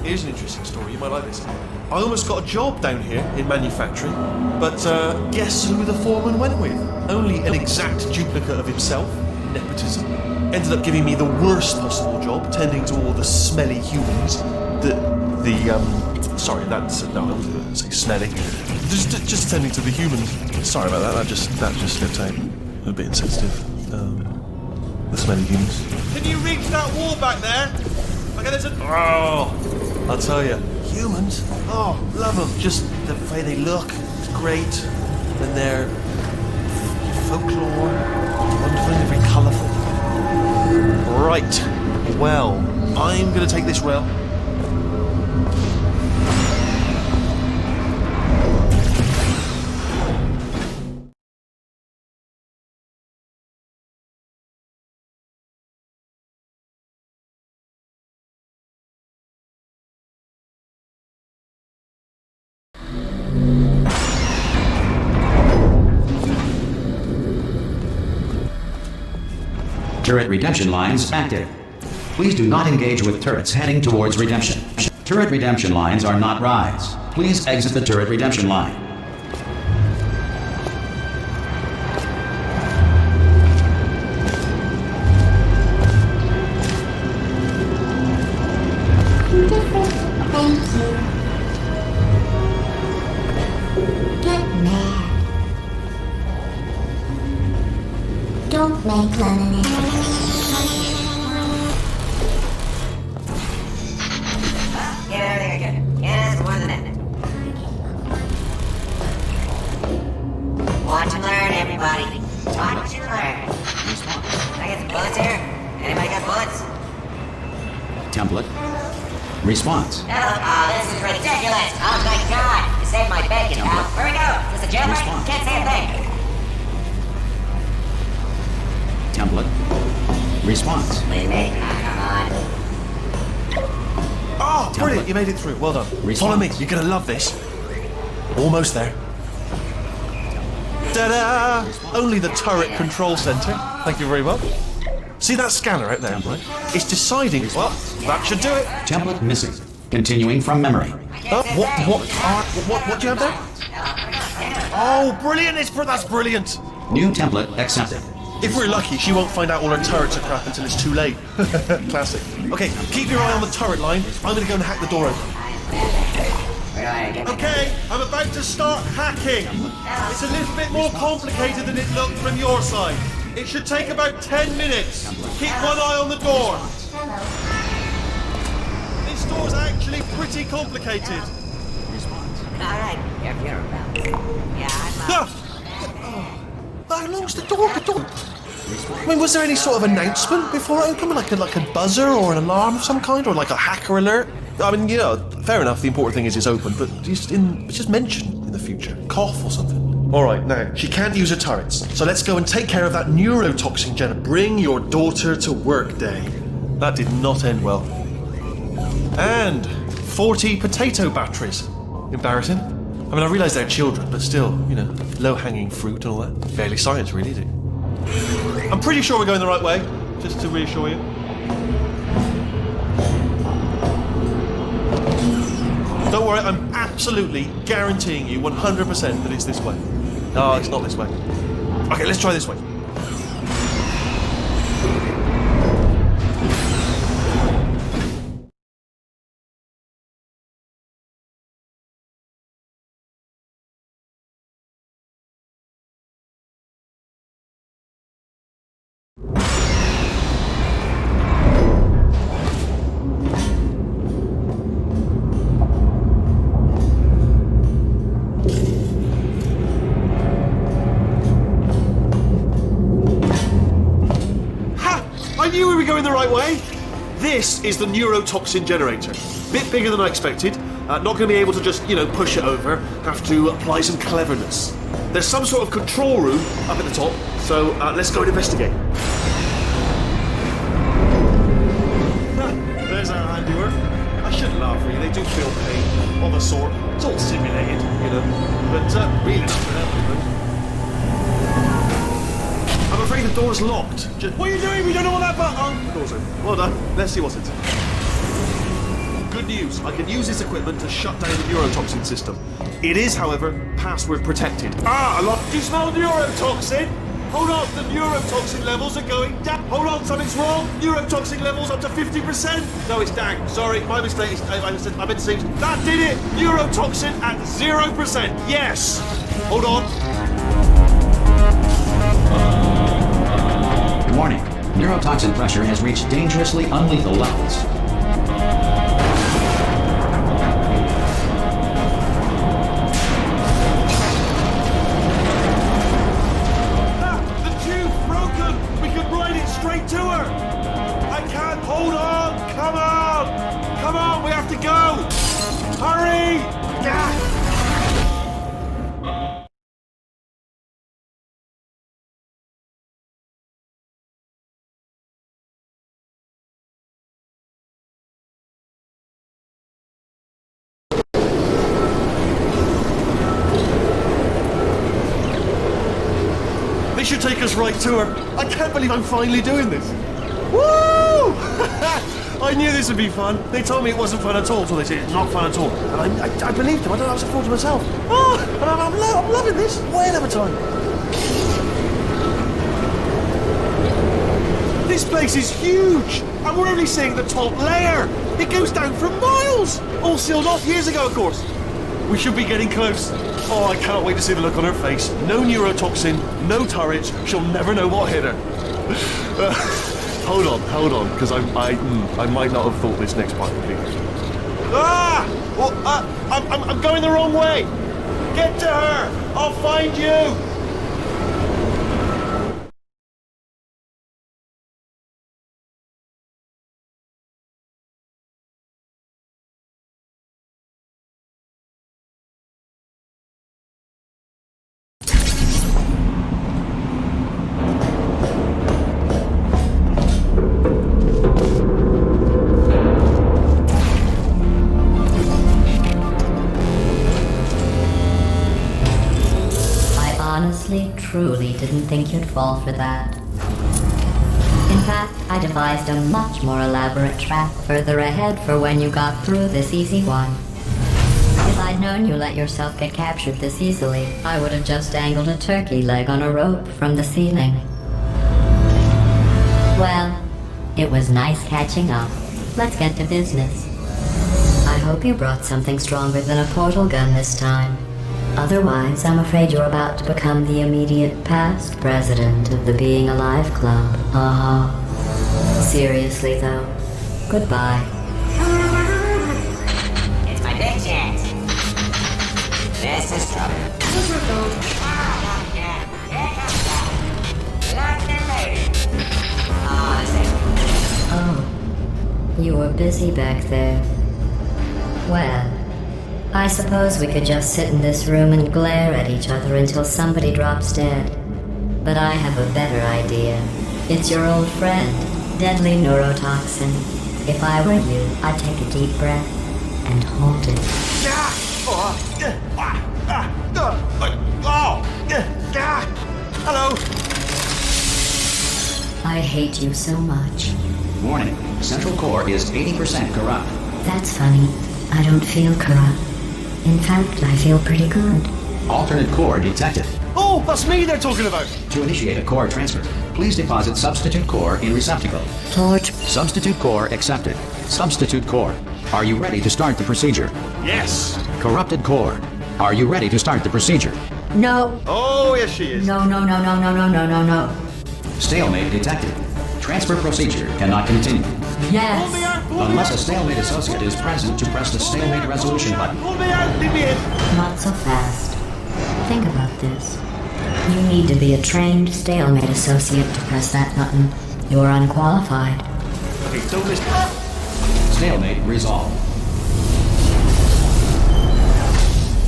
Here's an interesting story, you might like this. I almost got a job down here in manufacturing, but guess who the foreman went with? Only an exact duplicate of himself. Nepotism. Ended up giving me the worst possible job, tending to all the smelly humans. Sorry, that's no, I wasn't going to say smelly. Just tending to the humans. Sorry about that. That just slipped out. A bit insensitive. The smelly humans. Can you reach that wall back there? Okay, there's a. Oh, I'll tell you, humans. Oh, love them. Just the way they look. It's great. And their folklore. Wonderful and very colourful. Right. Well, I'm going to take this rail. Turret redemption lines active. Please do not engage with turrets heading towards redemption. Turret redemption lines are not rides. Please exit the turret redemption line. Thank you. Get mad. Don't make love in it. Get everything again. Can't ask for more than that. Watch and learn, everybody. Watch and learn. I get some bullets here? Anybody got bullets? Template. Response. No. Oh, this is ridiculous. Oh my God. You saved my bacon, pal. Where we go? Is this a jailbreak? Response. Can't say a thing. Template. Response. Please, mate. Come on. Oh, brilliant! You made it through. Well done. Response. Follow me. You're gonna love this. Almost there. Ta-da! Only the turret control center. Thank you very much. See that scanner out there? Template. It's deciding. Well, that should do it. Template missing. Continuing from memory. What do you have there? Oh, brilliant! That's brilliant. New template accepted. If we're lucky, she won't find out all her turrets are crap until it's too late. Classic. Okay, keep your eye on the turret line. I'm gonna go and hack the door open. Okay, I'm about to start hacking. It's a little bit more complicated than it looked from your side. It should take about 10 minutes. Keep one eye on the door. This door's actually pretty complicated. All right. Your funeral bell. Yeah, Ah! How long's the door? I mean, was there any sort of announcement before it opened? Like a buzzer or an alarm of some kind? Or like a hacker alert? I mean, you know, fair enough, the important thing is it's open, but just mention in the future. Cough or something. Alright, now, she can't use her turrets, so let's go and take care of that neurotoxin, Jenna. Bring your daughter to work day. That did not end well. And 40 potato batteries. Embarrassing. I mean, I realise they're children, but still, you know, low-hanging fruit and all that. Barely science, really, is it? I'm pretty sure we're going the right way, just to reassure you. Don't worry, I'm absolutely guaranteeing you 100% that it's this way. No, it's not this way. Okay, let's try this way. I knew we were going the right way. This is the neurotoxin generator. Bit bigger than I expected. Not going to be able to just, you know, push it over. Have to apply some cleverness. There's some sort of control room up at the top, so let's go and investigate. There's our handiwork. I shouldn't laugh, really. They do feel pain of a sort. It's all simulated, you know. But really not for everything. I'm afraid the door's locked. What are you doing? We don't know what that button. The door's open. Well done. Let's see what's inside. Good good news. I can use this equipment to shut down the neurotoxin system. It is, however, password protected. Do you smell neurotoxin? Hold on, the neurotoxin levels are going down. Hold on, something's wrong. Neurotoxin levels up to 50%. No, it's down. Sorry, my mistake. I meant to say that did it. Neurotoxin at 0%. Yes. Hold on. Warning. Neurotoxin pressure has reached dangerously unlethal levels. The tube's broken. We can ride it straight to her. I can't. Hold on. Come on. Come on. We have to go. Hurry. Ah. They should take us right to her. I can't believe I'm finally doing this. Woo! I knew this would be fun. They told me it wasn't fun at all, so they said it's not fun at all. And I believed them. I don't know what to fool to myself. Oh, and I'm loving this. Whale of a time. This place is huge, and we're only seeing the top layer. It goes down for miles. All sealed off years ago, of course. We should be getting close. Oh, I can't wait to see the look on her face. No neurotoxin, no turrets. She'll never know what hit her. Hold on, because I might not have thought this next part would be. Ah! Well, I'm going the wrong way. Get to her. I'll find you. Truly didn't think you'd fall for that. In fact, I devised a much more elaborate trap further ahead for when you got through this easy one. If I'd known you let yourself get captured this easily, I would have just dangled a turkey leg on a rope from the ceiling. Well, it was nice catching up. Let's get to business. I hope you brought something stronger than a portal gun this time. Otherwise, I'm afraid you're about to become the immediate past president of the Being Alive Club. Seriously, though, goodbye. It's my big chance. This is trouble. Oh, you were busy back there. Well, I suppose we could just sit in this room and glare at each other until somebody drops dead. But I have a better idea. It's your old friend, deadly neurotoxin. If I were you, I'd take a deep breath and hold it. Hello. I hate you so much. Warning. Central core is 80% corrupt. That's funny. I don't feel corrupt. In fact, I feel pretty good. Alternate core detected. Oh, that's me they're talking about. To initiate a core transfer, please deposit substitute core in receptacle. Torch. Substitute core accepted. Substitute core. Are you ready to start the procedure? Yes. Corrupted core. Are you ready to start the procedure? No. Oh, yes she is. No. Stalemate detected. Transfer procedure cannot continue. Pull me Yes. out, pull me Unless out. a stalemate associate is present to press the stalemate resolution button. Pull me out, leave me in. Not so fast. Think about this. You need to be a trained stalemate associate to press that button. You're unqualified. Okay, don't listen. Stalemate resolved.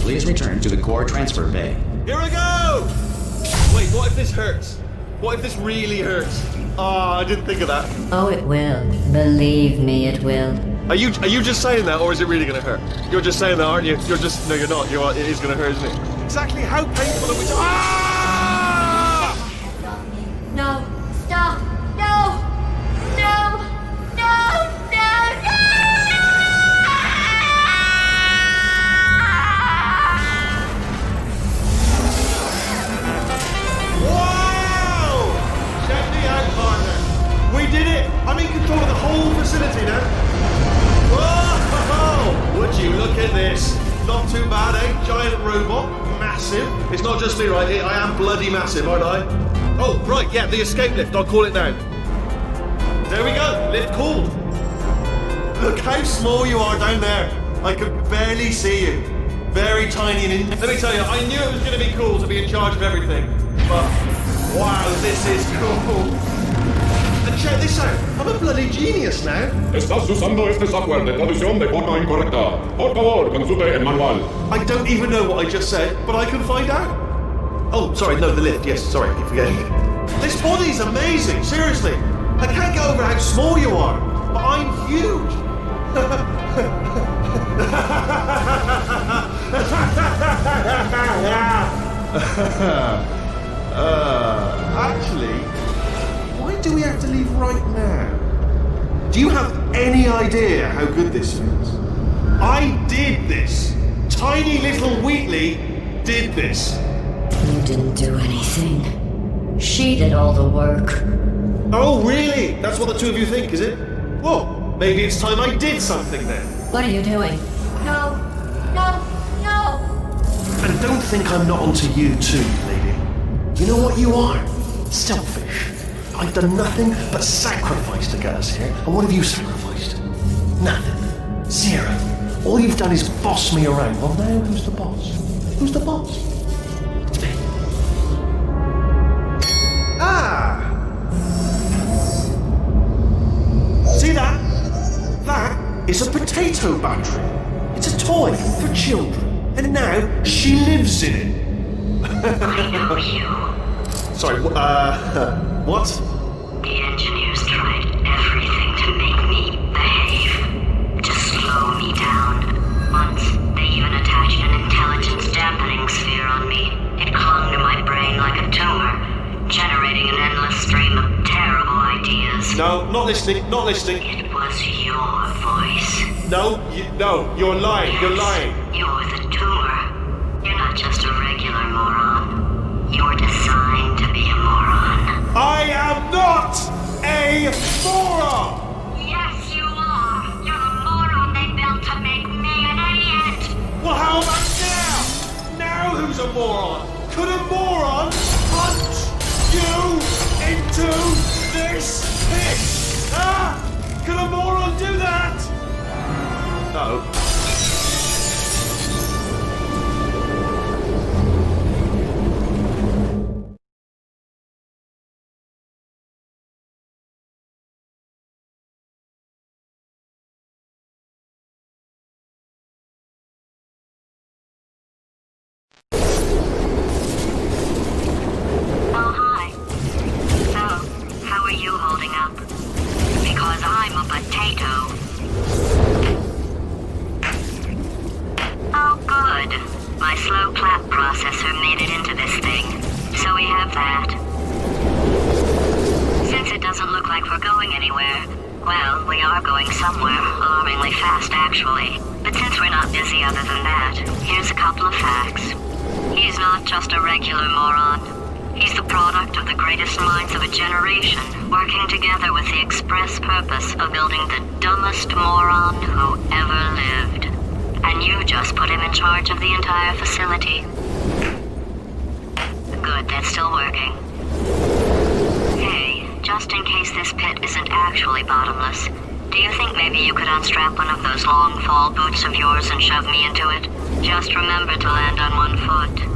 Please return to the core transfer bay. Here we go! Wait, what if this hurts? What if this really hurts? Ah, I didn't think of that. Oh, it will. Believe me, it will. Are you just saying that, or is it really gonna hurt? You're just saying that, aren't you? You're just no, you're not. It is gonna hurt, isn't it? Exactly how painful are we? Ah! No. Stop. No. No. No. No. No. massive. It's not just me, right? I am bloody massive, aren't I? Oh, right, yeah, the escape lift. I'll call it now. There we go. Lift called. Look how small you are down there. I could barely see you. Very tiny and let me tell you, I knew it was going to be cool to be in charge of everything. But, wow, this is cool. And check this out. I'm a bloody genius now. Estás usando este software de traducción de forma incorrecta. Por favor, consulte el manual. I don't even know what I just said, but I can find out. Oh, sorry, no, the lift. Yes, sorry, I keep forgetting. This body's amazing, seriously. I can't get over how small you are, but I'm huge. Actually, why do we have to leave right now? Do you have any idea how good this feels? I did this. Tiny little Wheatley did this. You didn't do anything. She did all the work. Oh, really? That's what the two of you think, is it? Well, maybe it's time I did something then. What are you doing? No, no, no! And don't think I'm not onto you too, lady. You know what you are? Selfish. I've done nothing but sacrifice to get us here. And what have you sacrificed? Nothing. Zero. All you've done is boss me around. Well, now who's the boss? Who's the boss? It's me. Ah! See that? That is a potato battery. It's a toy for children. And now she lives in it. I know you. Sorry, what? The engineers tried everything to make me behave, to slow me down. Once, they even attached an intelligence dampening sphere on me. It clung to my brain like a tumor, generating an endless stream of terrible ideas. No, not listening, not listening. It was your voice. No, you're lying, you're lying. You're the tumor. You're not just a regular moron. You're designed to be a moron. I am not a moron! Yes, you are. You're the moron they built to make me an idiot. Well, how about now? Now who's a moron? Could a moron punch you into this pit? Huh? Could a moron do that? No. Oh, hi. So, how are you holding up? Because I'm a potato. Oh, good. My slow clap processor made it into this thing. So we have that. Since it doesn't look like we're going anywhere, well, we are going somewhere, alarmingly fast actually. But since we're not busy other than that, here's a couple of facts. He's not just a regular moron. He's the product of the greatest minds of a generation, working together with the express purpose of building the dumbest moron who ever lived. And you just put him in charge of the entire facility. Good, that's still working. Hey, just in case this pit isn't actually bottomless, do you think maybe you could unstrap one of those long fall boots of yours and shove me into it? Just remember to land on one foot.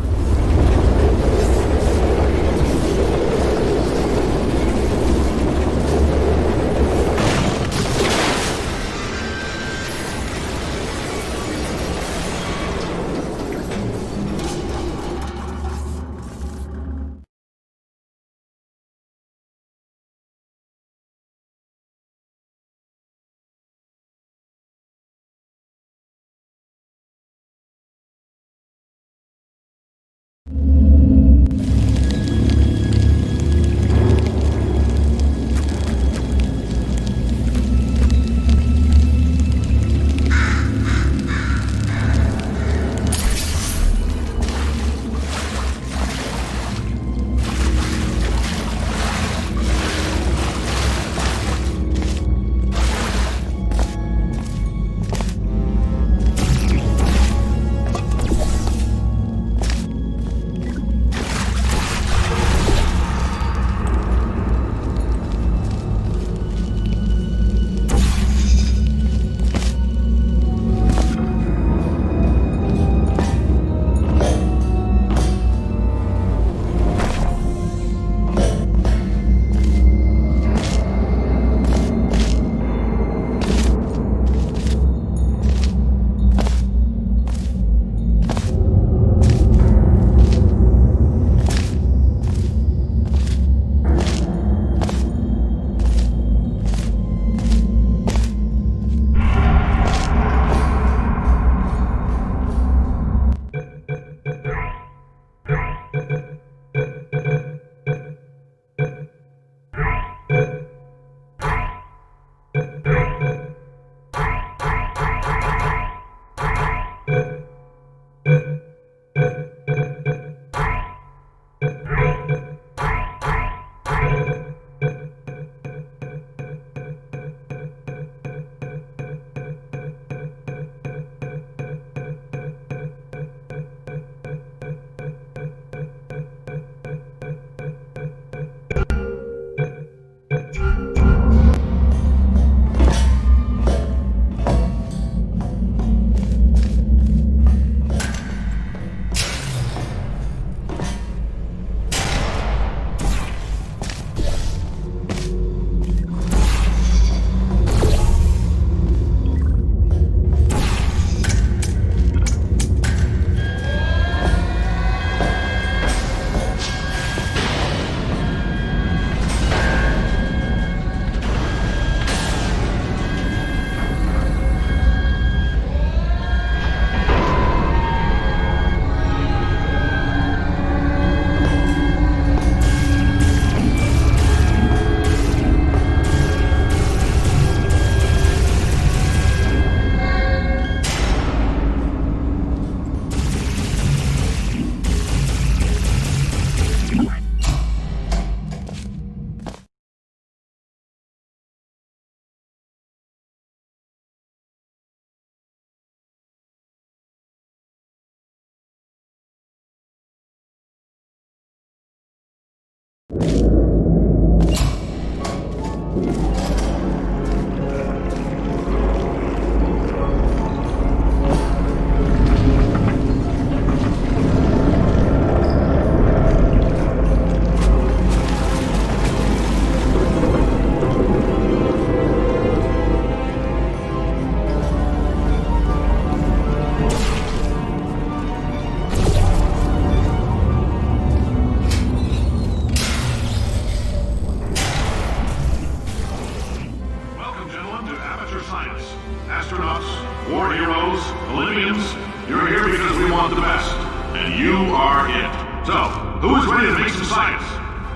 Astronauts, war heroes, Olympians, you're here because we want the best. And you are it. So, who is ready to make some science?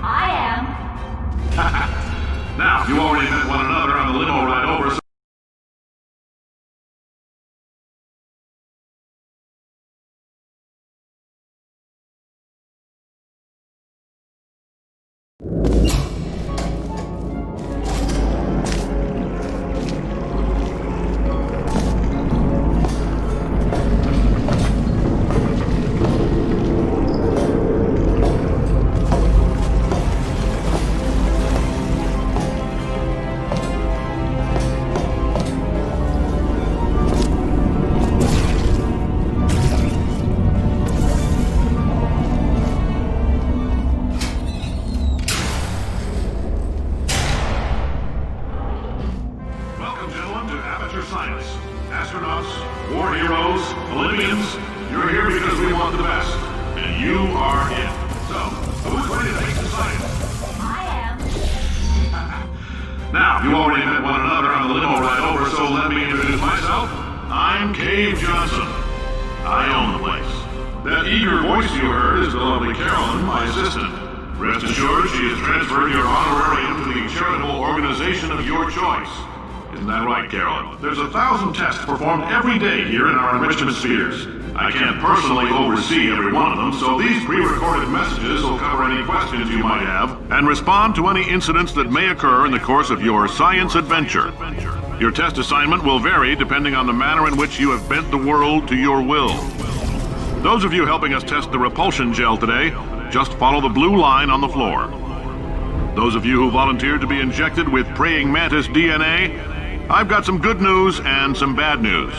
I am. Now, you already met one another on the limo ride over, so welcome, gentlemen, to Amateur Science. Astronauts, war heroes, Olympians, you're here because we want the best. And you are it. So, who's ready to make some science? I am. Now, you already met one another on the limo ride over, so let me introduce myself. I'm Cave Johnson. I own the place. That eager voice you heard is the lovely Carolyn, my assistant. Rest assured, she has transferred your honorarium to the charitable organization of your choice. Isn't that right, Carolyn? There's 1,000 tests performed every day here in our enrichment spheres. I can't personally oversee every one of them, so these pre-recorded messages will cover any questions you might have and respond to any incidents that may occur in the course of your science adventure. Your test assignment will vary depending on the manner in which you have bent the world to your will. Those of you helping us test the repulsion gel today, just follow the blue line on the floor. Those of you who volunteered to be injected with praying mantis DNA, I've got some good news and some bad news.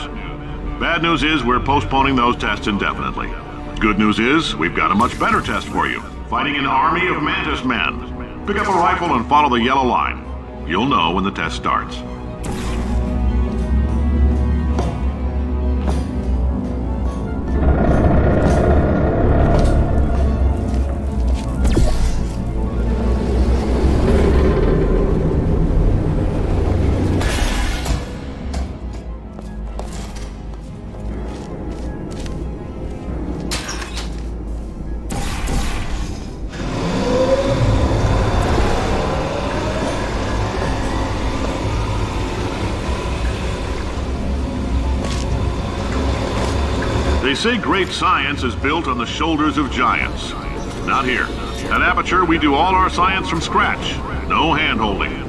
Bad news is we're postponing those tests indefinitely. Good news is we've got a much better test for you. Fighting an army of mantis men. Pick up a rifle and follow the yellow line. You'll know when the test starts. They say great science is built on the shoulders of giants. Not here. At Aperture, we do all our science from scratch. No hand-holding.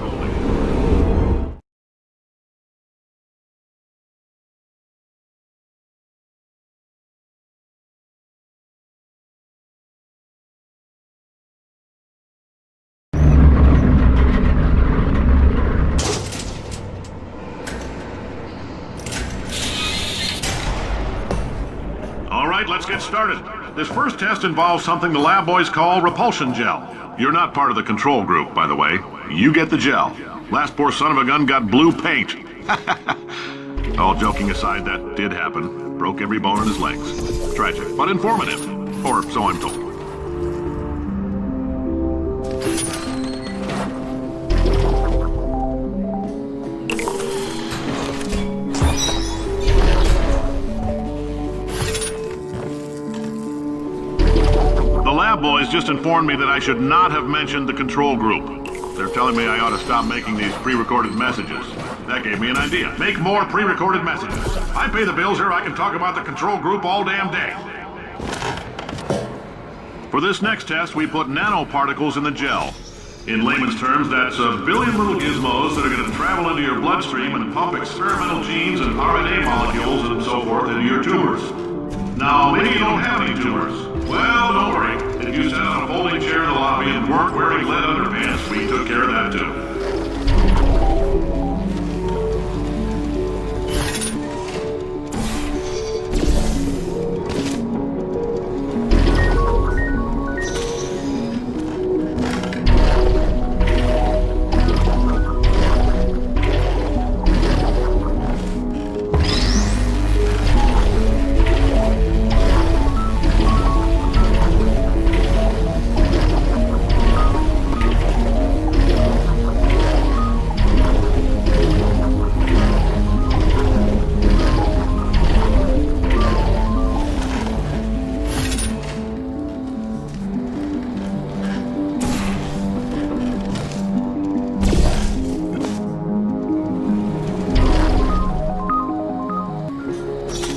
All right, let's get started. This first test involves something the lab boys call repulsion gel. You're not part of the control group, by the way. You get the gel. Last poor son of a gun got blue paint. All joking aside, that did happen. Broke every bone in his legs. Tragic, but informative. Or so I'm told. The lab boys just informed me that I should not have mentioned the control group. They're telling me I ought to stop making these pre-recorded messages. That gave me an idea. Make more pre-recorded messages. I pay the bills here, I can talk about the control group all damn day. For this next test, we put nanoparticles in the gel. In layman's terms, that's a billion little gizmos that are going to travel into your bloodstream and pump experimental genes and RNA molecules and so forth into your tumors. Now, maybe you don't have any tumors. Well, don't worry. If you sat on a folding chair in the lobby and weren't wearing lead underpants, we took care of that too.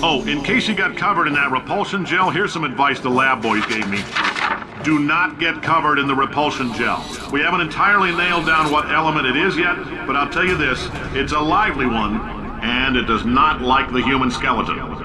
Oh, in case you got covered in that repulsion gel, here's some advice the lab boys gave me. Do not get covered in the repulsion gel. We haven't entirely nailed down what element it is yet, but I'll tell you this, it's a lively one, and it does not like the human skeleton.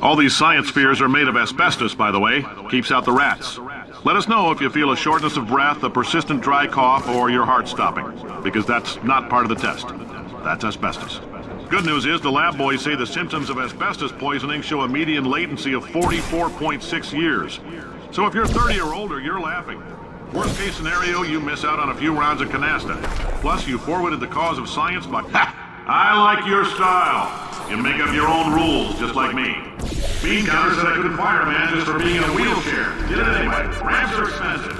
All these science spheres are made of asbestos, by the way. Keeps out the rats. Let us know if you feel a shortness of breath, a persistent dry cough, or your heart stopping, because that's not part of the test. That's asbestos. Good news is the lab boys say the symptoms of asbestos poisoning show a median latency of 44.6 years. So if you're 30 or older, you're laughing. Worst case scenario, you miss out on a few rounds of canasta. Plus, you forwarded the cause of science by... Ha! I like your style. You make up your own rules, just like me. Bean Counter said I couldn't fire a man just for being in a wheelchair. Did it anyway. Ramps are expensive.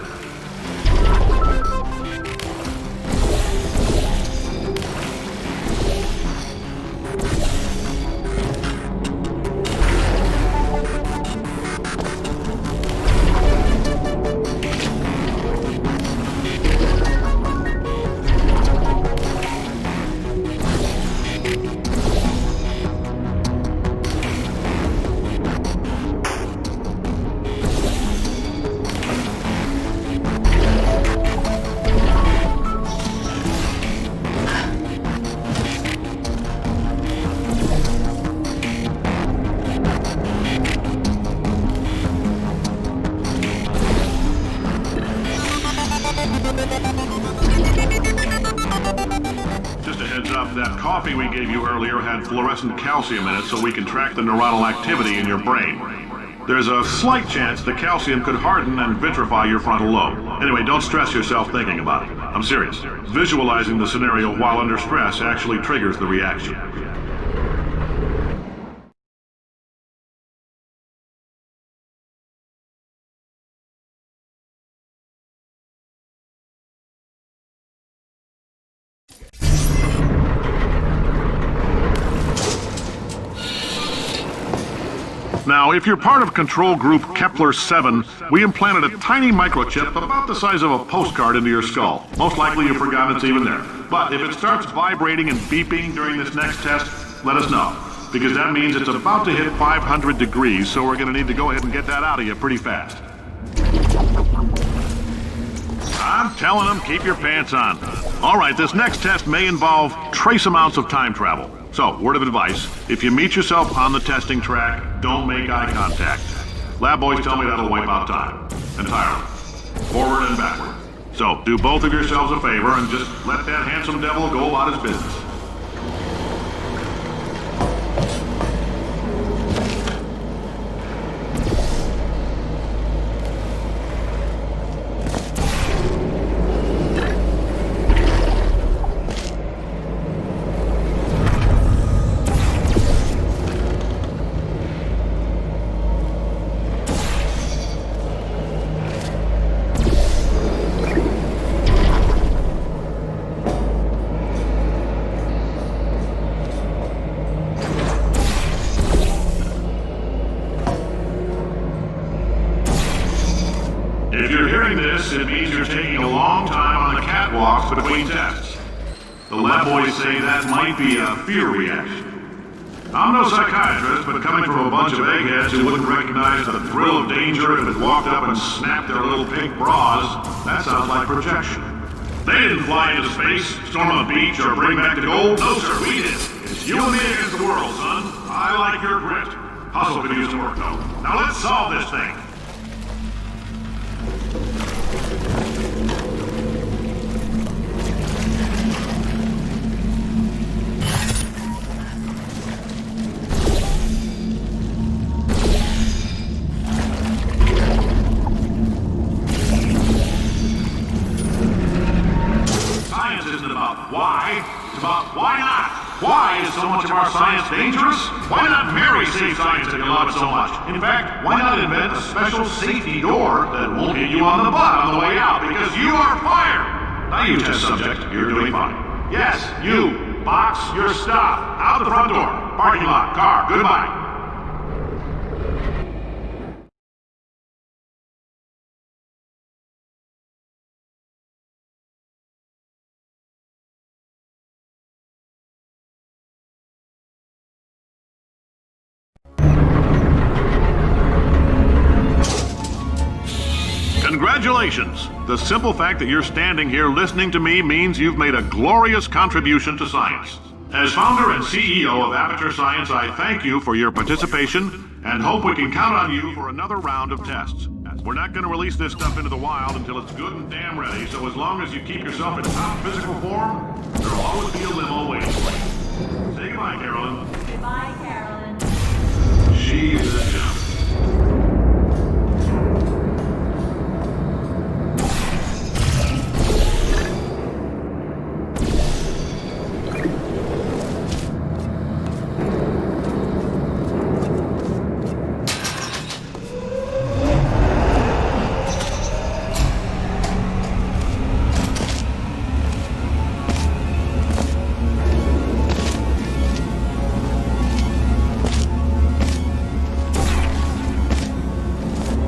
That coffee we gave you earlier had fluorescent calcium in it so we can track the neuronal activity in your brain. There's a slight chance the calcium could harden and vitrify your frontal lobe. Anyway, don't stress yourself thinking about it. I'm serious. Visualizing the scenario while under stress actually triggers the reaction. Now, if you're part of control group Kepler-7, we implanted a tiny microchip about the size of a postcard into your skull. Most likely you've forgotten it's even there. But if it starts vibrating and beeping during this next test, let us know. Because that means it's about to hit 500 degrees, so we're going to need to go ahead and get that out of you pretty fast. I'm telling them, keep your pants on. All right, this next test may involve trace amounts of time travel. So, word of advice, if you meet yourself on the testing track, don't make eye contact. Lab boys tell me that'll wipe out time. Entirely. Forward and backward. So, do both of yourselves a favor and just let that handsome devil go about his business. If you're hearing this, it means you're taking a long time on the catwalks between tests. The lab boys say that might be a fear reaction. I'm no psychiatrist, but coming from a bunch of eggheads who wouldn't recognize the thrill of danger if it walked up and snapped their little pink bras, that sounds like projection. They didn't fly into space, storm a beach, or bring back the gold. No, sir, we did. It's you and me against the world, son. I like your grit. Hustle could use some work, though. Now let's solve this thing. Science isn't about why, it's about why not. Why is so much of our science dangerous? Why not marry safe science if you love it so much? In fact, why not invent a special safety door that won't hit you on the butt on the way out because you are fired? Now you, test subject, you're doing fine. Yes, you, box your stuff. Out the front door. Parking lot, car, goodbye. Congratulations! The simple fact that you're standing here listening to me means you've made a glorious contribution to science. As founder and CEO of Aperture Science, I thank you for your participation and hope we can count on you for another round of tests. We're not going to release this stuff into the wild until it's good and damn ready, so as long as you keep yourself in top physical form, there'll always be a limo waiting for you. Say goodbye, Carolyn. Goodbye, Carolyn. She's a gem.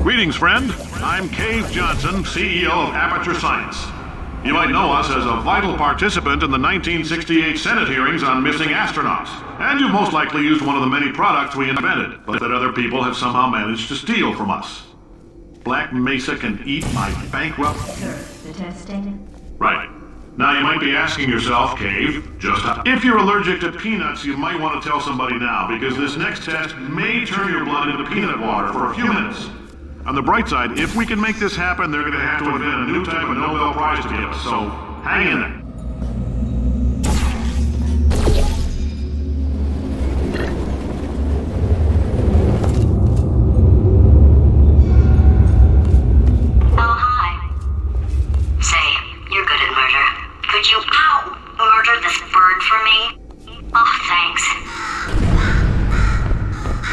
Greetings, friend. I'm Cave Johnson, CEO of Aperture Science. You might know us as a vital participant in the 1968 Senate hearings on missing astronauts. And you've most likely used one of the many products we invented, but that other people have somehow managed to steal from us. Black Mesa can eat my bankrupt... Sir, the testing? Right. Now you might be asking yourself, Cave, just how... If you're allergic to peanuts, you might want to tell somebody now, because this next test may turn your blood into peanut water for a few minutes. On the bright side, if we can make this happen, they're going to have to invent a new type of Nobel Prize to give us, so hang in there. Oh, hi. Say, you're good at murder. Could you, murder this bird for me? Oh, thanks.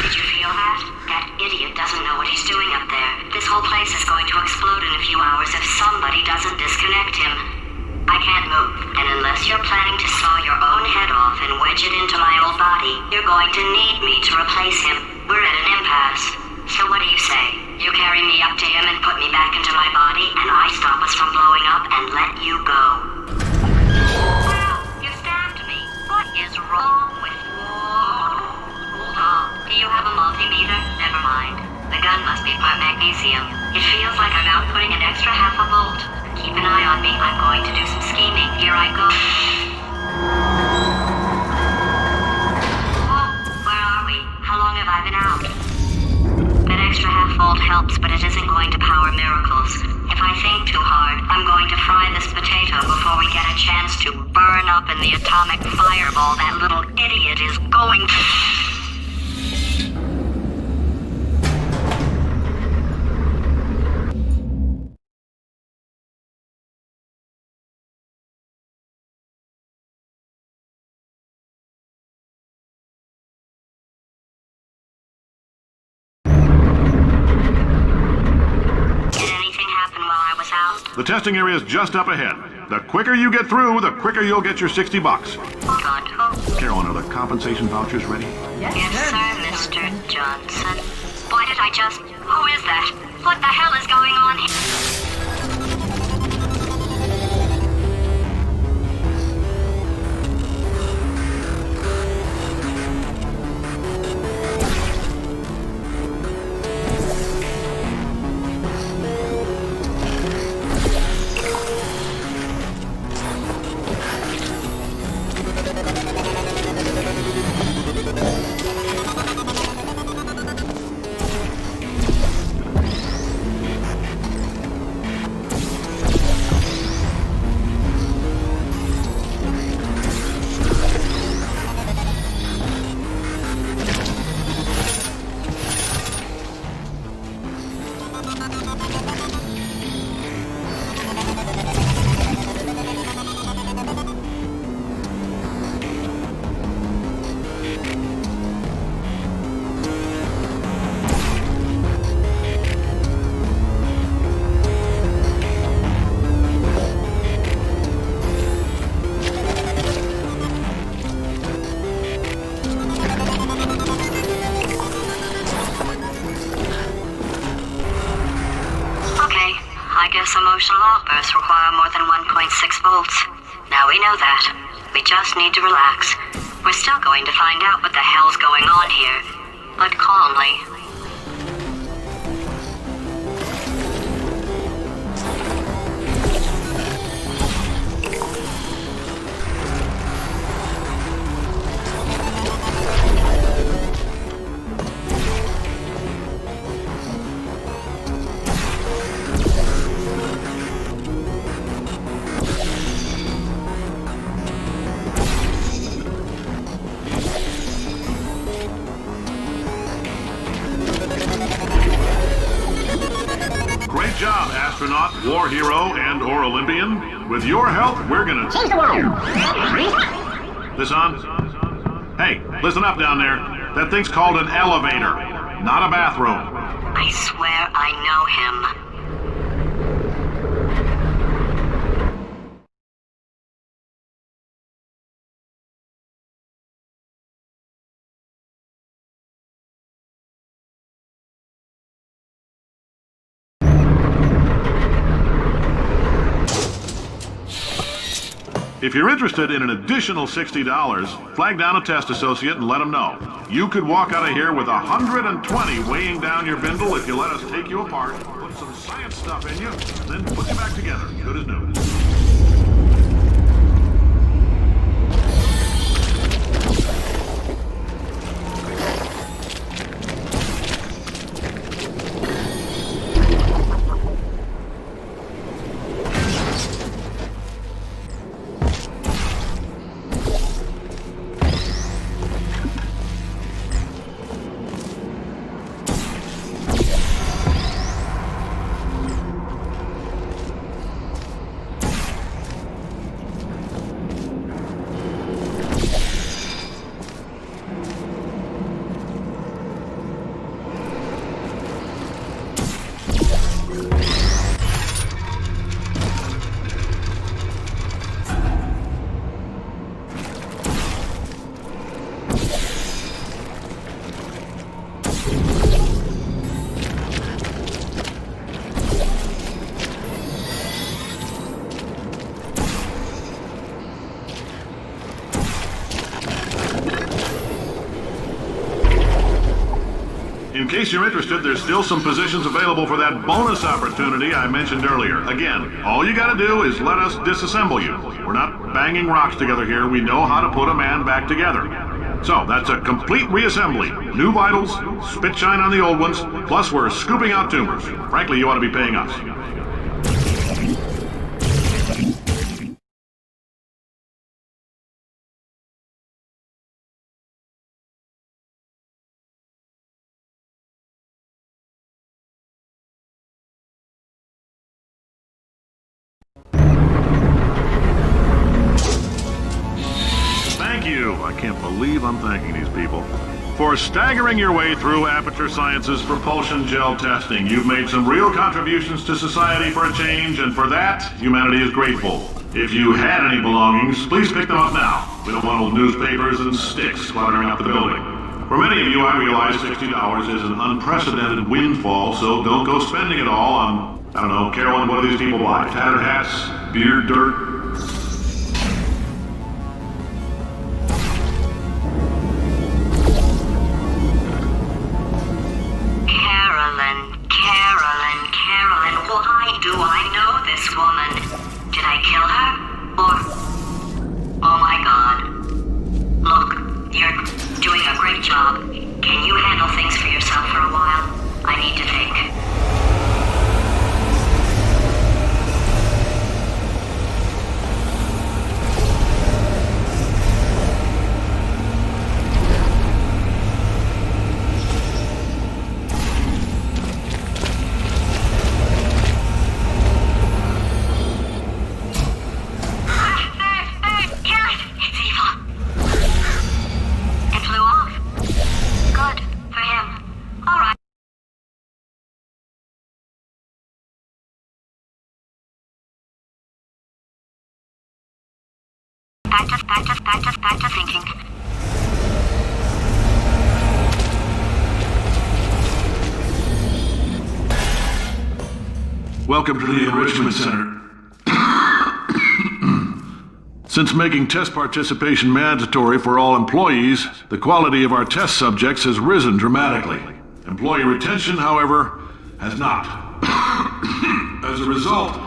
Did you feel that? That idiot doesn't know what he's doing up there. This whole place is going to explode in a few hours if somebody doesn't disconnect him. I can't move, and unless you're planning to saw your own head off and wedge it into my old body, you're going to need me to replace him. We're at an impasse. So what do you say? You carry me up to him and put me back into my body, and I stop us from blowing up and let you go. Wow, you stabbed me. What is wrong with you? Oh, do you have a multimeter? Never mind. The gun must be part magnesium. It feels like I'm outputting an extra half a volt. Keep an eye on me. I'm going to do some scheming. Here I go. Oh, where are we? How long have I been out? That extra half volt helps, but it isn't going to power miracles. If I think too hard, I'm going to fry this potato before we get a chance to burn up in the atomic fireball that little idiot is going to... The testing area is just up ahead. The quicker you get through, the quicker you'll get your $60. Carolyn, are the compensation vouchers ready? Yes, sir, Mr. Johnson. Why did I just... Who is that? What the hell is going on here? that. We just need to relax. We're still going to find out what the hell's going on here, but calmly. Great job, astronaut, war hero, and/or Olympian. With your help, we're gonna change the world. This on? Hey, listen up down there. That thing's called an elevator, not a bathroom. I swear I know him. If you're interested in an additional $60, flag down a test associate and let them know. You could walk out of here with 120 weighing down your bindle if you let us take you apart, put some science stuff in you, then put you back together, good as new. In case you're interested, there's still some positions available for that bonus opportunity I mentioned earlier. Again, all you gotta do is let us disassemble you. We're not banging rocks together here. We know how to put a man back together. So, that's a complete reassembly. New vitals, spit shine on the old ones, plus we're scooping out tumors. Frankly, you ought to be paying us. Thank you. I can't believe I'm thanking these people. For staggering your way through Aperture Science's propulsion gel testing, you've made some real contributions to society for a change, and for that, humanity is grateful. If you had any belongings, please pick them up now. We don't want old newspapers and sticks cluttering up the building. For many of you, I realize $60 is an unprecedented windfall, so don't go spending it all on, I don't know, Carolyn, what do these people buy? Tattered hats? Beer dirt? Carolyn, why do I know this woman? Did I kill her? Or... Oh my god. Look, you're doing a great job. Can you handle things for yourself for a while? I need to think. Back to thinking. Welcome to the Enrichment Center. Since making test participation mandatory for all employees, the quality of our test subjects has risen dramatically. Employee retention, however, has not. As a result,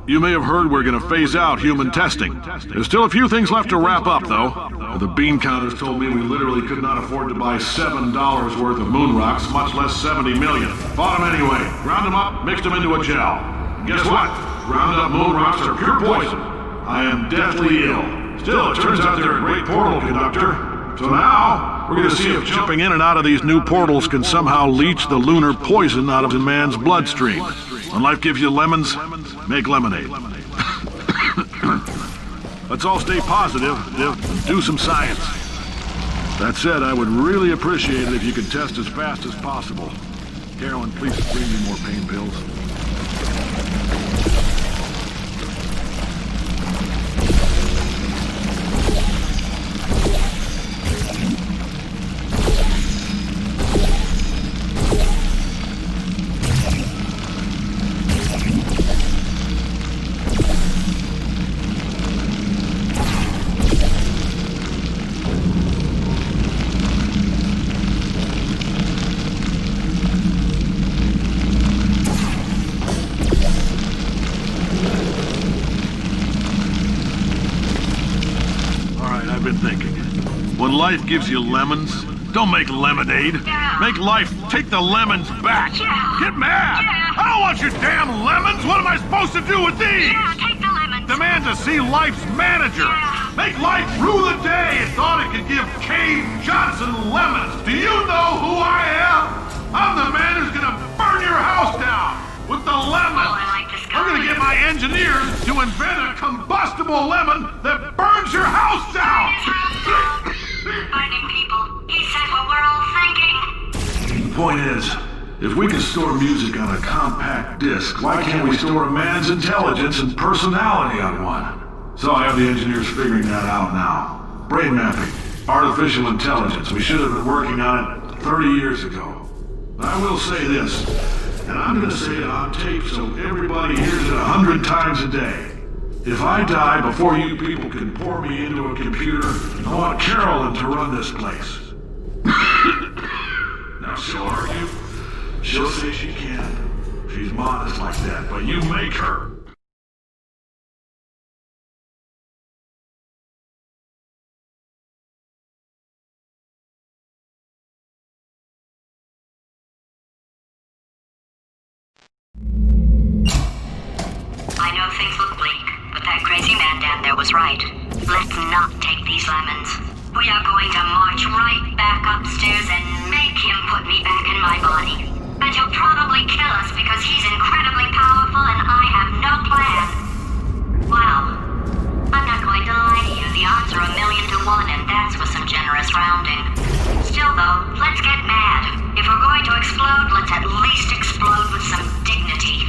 you may have heard we're going to phase out human testing. There's still a few things left to wrap up, though. The bean counters told me we literally could not afford to buy $7 worth of moon rocks, much less 70 million. Bought them anyway. Ground them up, mixed them into a gel. And guess what? Ground up moon rocks are pure poison. I am deathly ill. Still, it turns out they're a great portal conductor. So now, we're going to see if jumping in and out of these new portals can somehow leach the lunar poison out of a man's bloodstream. When life gives you lemons, make lemonade. Let's all stay positive and do some science. That said, I would really appreciate it if you could test as fast as possible. Carolyn, please bring me more pain pills. When life gives you lemons, don't make lemonade. Make life take the lemons back. Get mad! I don't want your damn lemons! What am I supposed to do with these? Take the lemons. Demand to see life's manager. Make life rue the day it thought it could give Cave Johnson lemons. Do you know who I am? I'm the man who's gonna burn your house down with the lemons. I'm gonna get my engineers to invent a combustible lemon that burns your house down. Finding people. He said what we're all thinking. The point is, if we can store music on a compact disc, why can't we store a man's intelligence and personality on one? So I have the engineers figuring that out now. Brain mapping, artificial intelligence. We should have been working on it 30 years ago. But I will say this, and I'm gonna say it on tape so everybody hears it 100 times a day. If I die before you people can pour me into a computer, I want Carolyn to run this place. Now she'll argue. She'll say she can. She's modest like that, but you make her. I know things look bleak, but that crazy man down there was right. Let's not take these lemons. We are going to march right back upstairs and make him put me back in my body. And he'll probably kill us because he's incredibly powerful and I have no plan. Well, I'm not going to lie to you. The odds are 1,000,000 to 1, and that's with some generous rounding. Still though, let's get mad. If we're going to explode, let's at least explode with some dignity.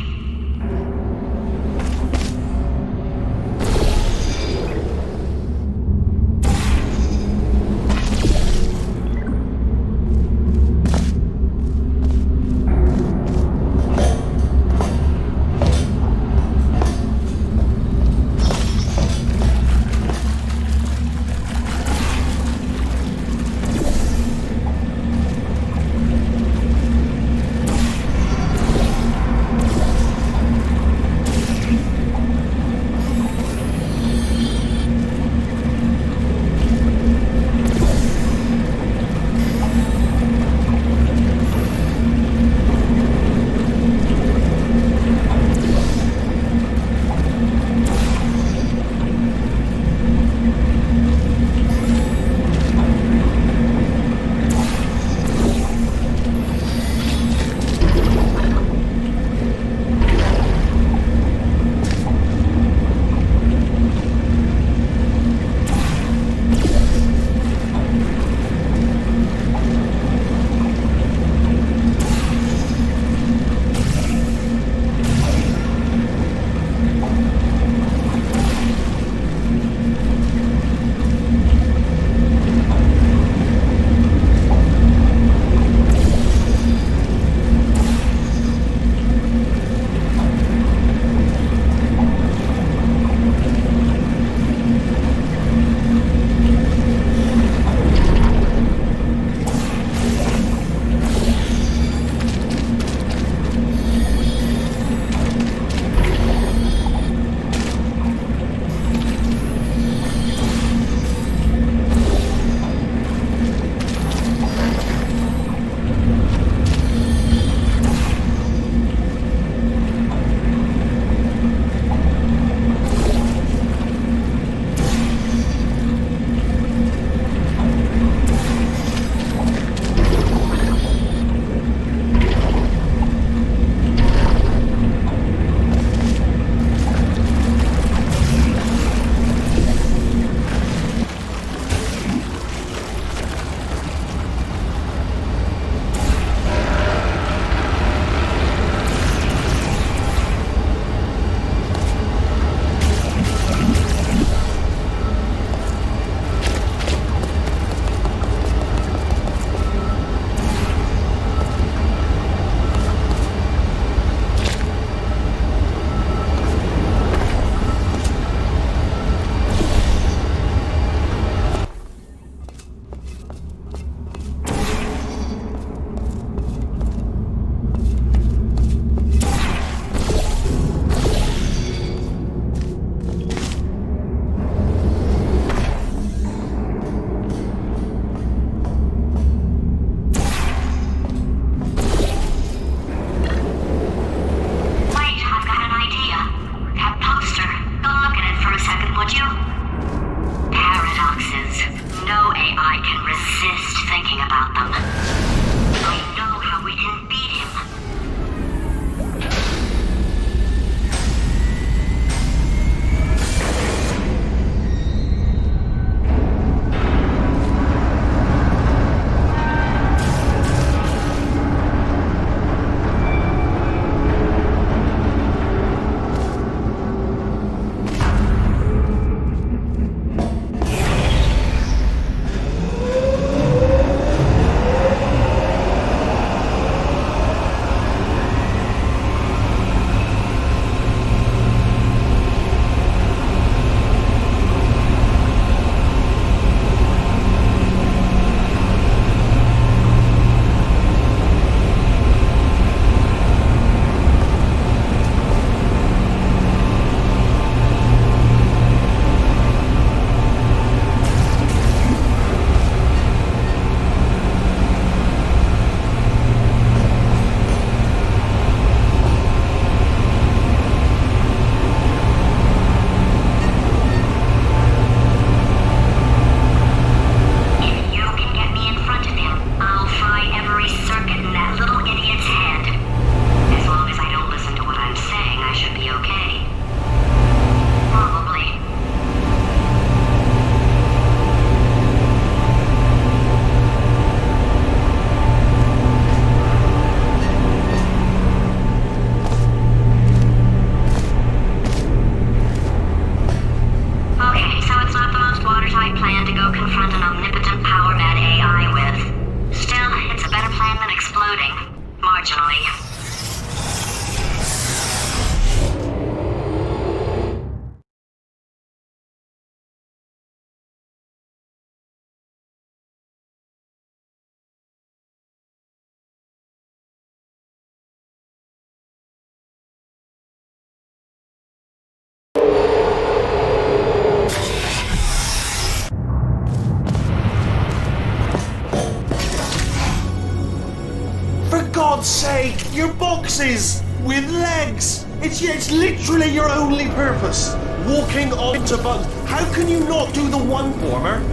God's sake, your boxes with legs. It's literally your only purpose. Walking onto buttons. How can you not do the one warmer,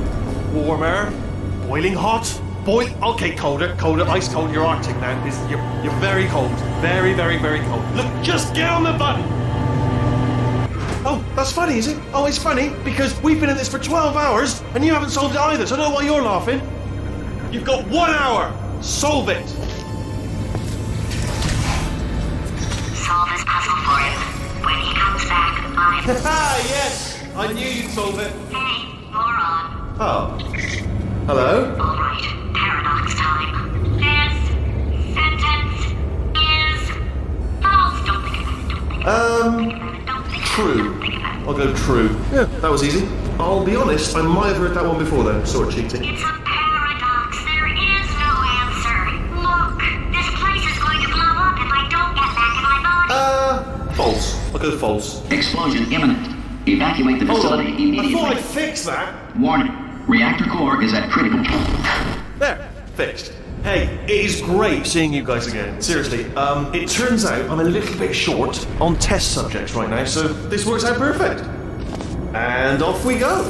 boiling hot, okay, colder, ice cold. You're Arctic now. You're very cold, very, very, very cold. Look, just get on the button. Oh, that's funny, is it? Oh, it's funny because we've been in this for 12 hours and you haven't solved it either. So I don't know why you're laughing. You've got 1 hour. Solve it. Solve his puzzle for him. When he comes back, Yes, I knew you'd solve it. Hey, moron. Oh. Hello? Alright, paradox time. This sentence is false. Don't think about it. Don't think about it. Don't think True. Don't think about it. I'll go true. Yeah, that was easy. I'll be honest, I might have heard that one before though. Sort of cheating. It's a paradox. There is no answer. Look, this place is going to blow up if I don't get back in my body. False. I'll go false. Explosion imminent. Evacuate the facility I immediately. thought I'd fix that. Warning. Reactor core is at critical. There, fixed. Hey, it is great seeing you guys again. Seriously, it turns out I'm a little bit short on test subjects right now, so this works out perfect. And off we go.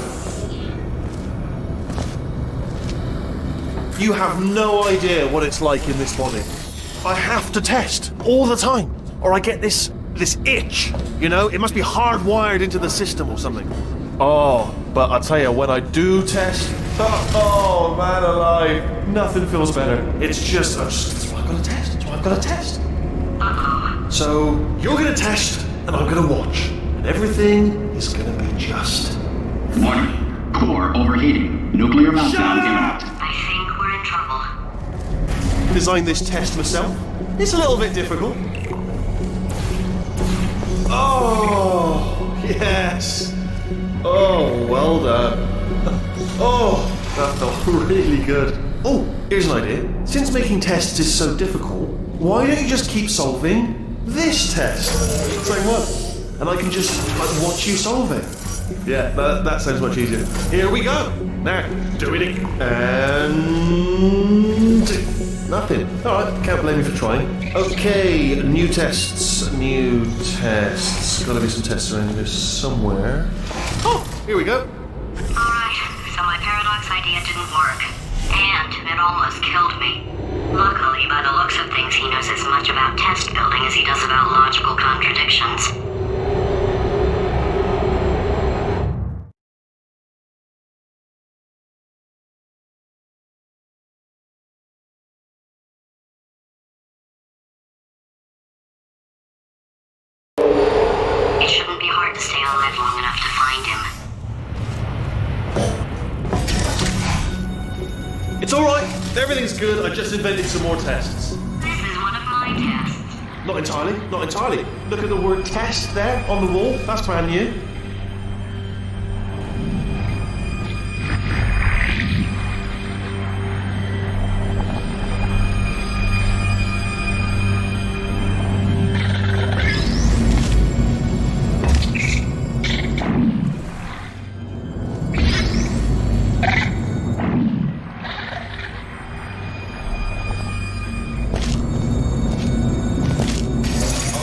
You have no idea what it's like in this body. I have to test all the time, or I get this itch. You know, it must be hardwired into the system or something. Oh, but I tell you, when I do test, oh man alive, nothing feels better. It's just, that's why I've got to test. That's why I've got to test. So you're going to test, and I'm going to watch, and everything is going to be just. Warning. Core overheating. Nuclear meltdown imminent. I think we're in trouble. Designed this test myself. It's a little bit difficult. Oh, yes. Oh, well done. Oh, that felt really good. Oh, here's an idea. Since making tests is so difficult, why don't you just keep solving this test? Same one. And I can just watch you solve it. Yeah, that sounds much easier. Here we go. Now, do it again. And nothing. Alright, can't blame me for trying. Okay, new tests. Gotta be some tests around here somewhere. Oh, here we go. Alright, so my paradox idea didn't work. And it almost killed me. Luckily, by the looks of things, he knows as much about test building as he does about logical contradictions. It shouldn't be hard to stay alive long enough to find him. It's alright. Everything's good. I just invented some more tests. This is one of my tests. Not entirely. Look at the word test there on the wall. That's brand new.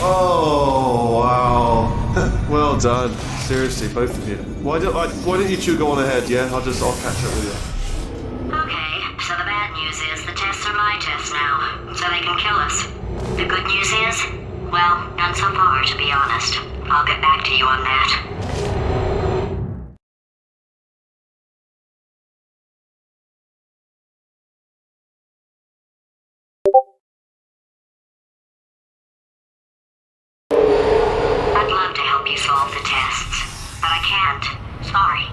Oh, wow. Well done. Seriously, both of you. Why don't you two go on ahead, yeah? I'll catch up with you. Okay, so the bad news is the tests are my tests now, so they can kill us. The good news is, well, none so far, to be honest. I'll get back to you on that. I'd love to help you solve the tests, but I can't. Sorry.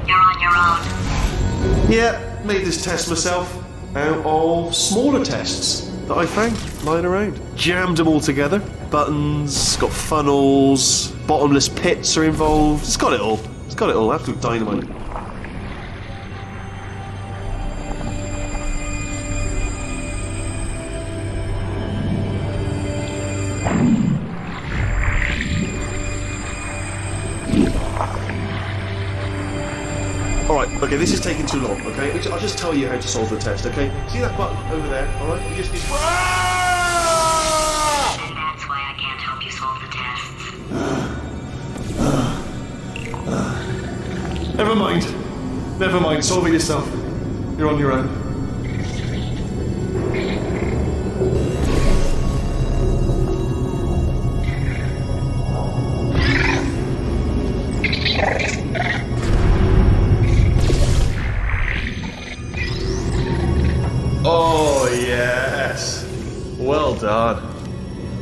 You're on your own. Yeah, made this test myself out of smaller tests that I found lying around. Jammed them all together. Buttons, got funnels, bottomless pits are involved. It's got it all. Absolute dynamite. Alright, okay, this is taking too long, okay? I'll just tell you how to solve the test, okay? See that button over there, alright? You just need... Never mind. Never mind. Solve it yourself. You're on your own. Oh, yes. Well done.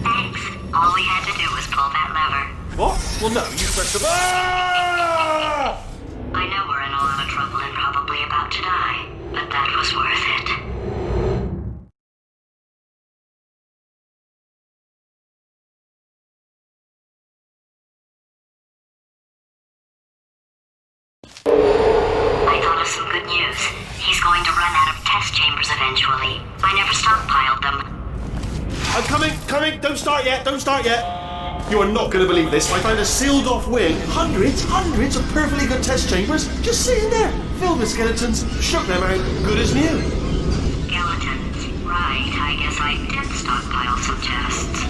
Thanks. All we had to do was pull that lever. What? Well, no, you pressed the... Ah! I know we're in a lot of trouble and probably about to die, but that was worth it. I thought of some good news. He's going to run out of test chambers eventually. I never stockpiled them. I'm coming! Don't start yet! You are not going to believe this. I found a sealed-off wing. Hundreds of perfectly good test chambers just sitting there. Filled with skeletons. Shook them out. Good as new. Skeletons. Right, I guess I did stockpile some tests.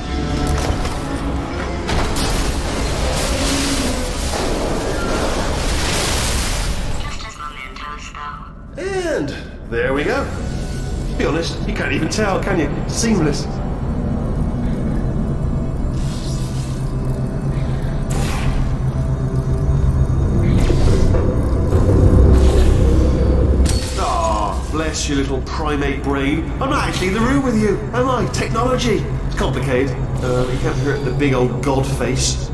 Just as mementos, though. And there we go. Be honest, you can't even tell, can you? Seamless. Bless your little primate brain. I'm not actually in the room with you, am I? Technology. It's complicated. You can't hurt the big old god face.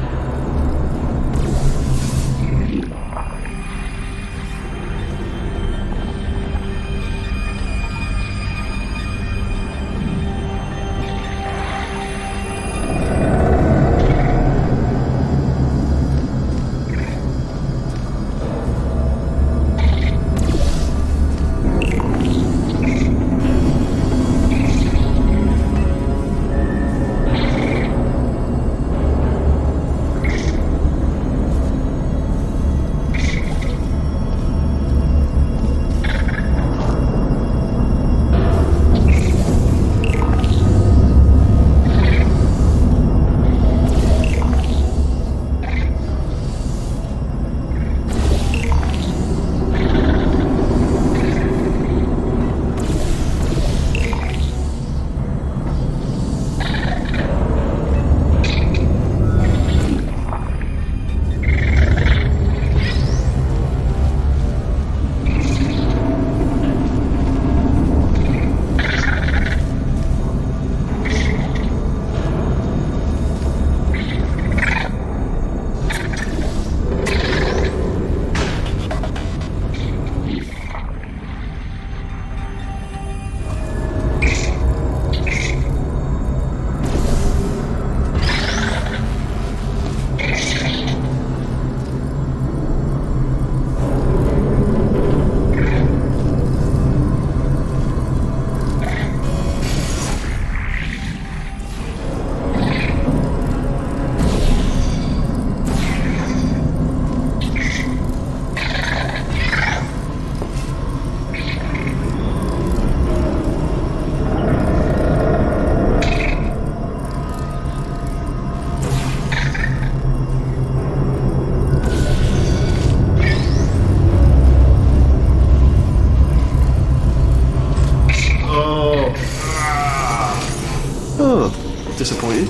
Disappointed?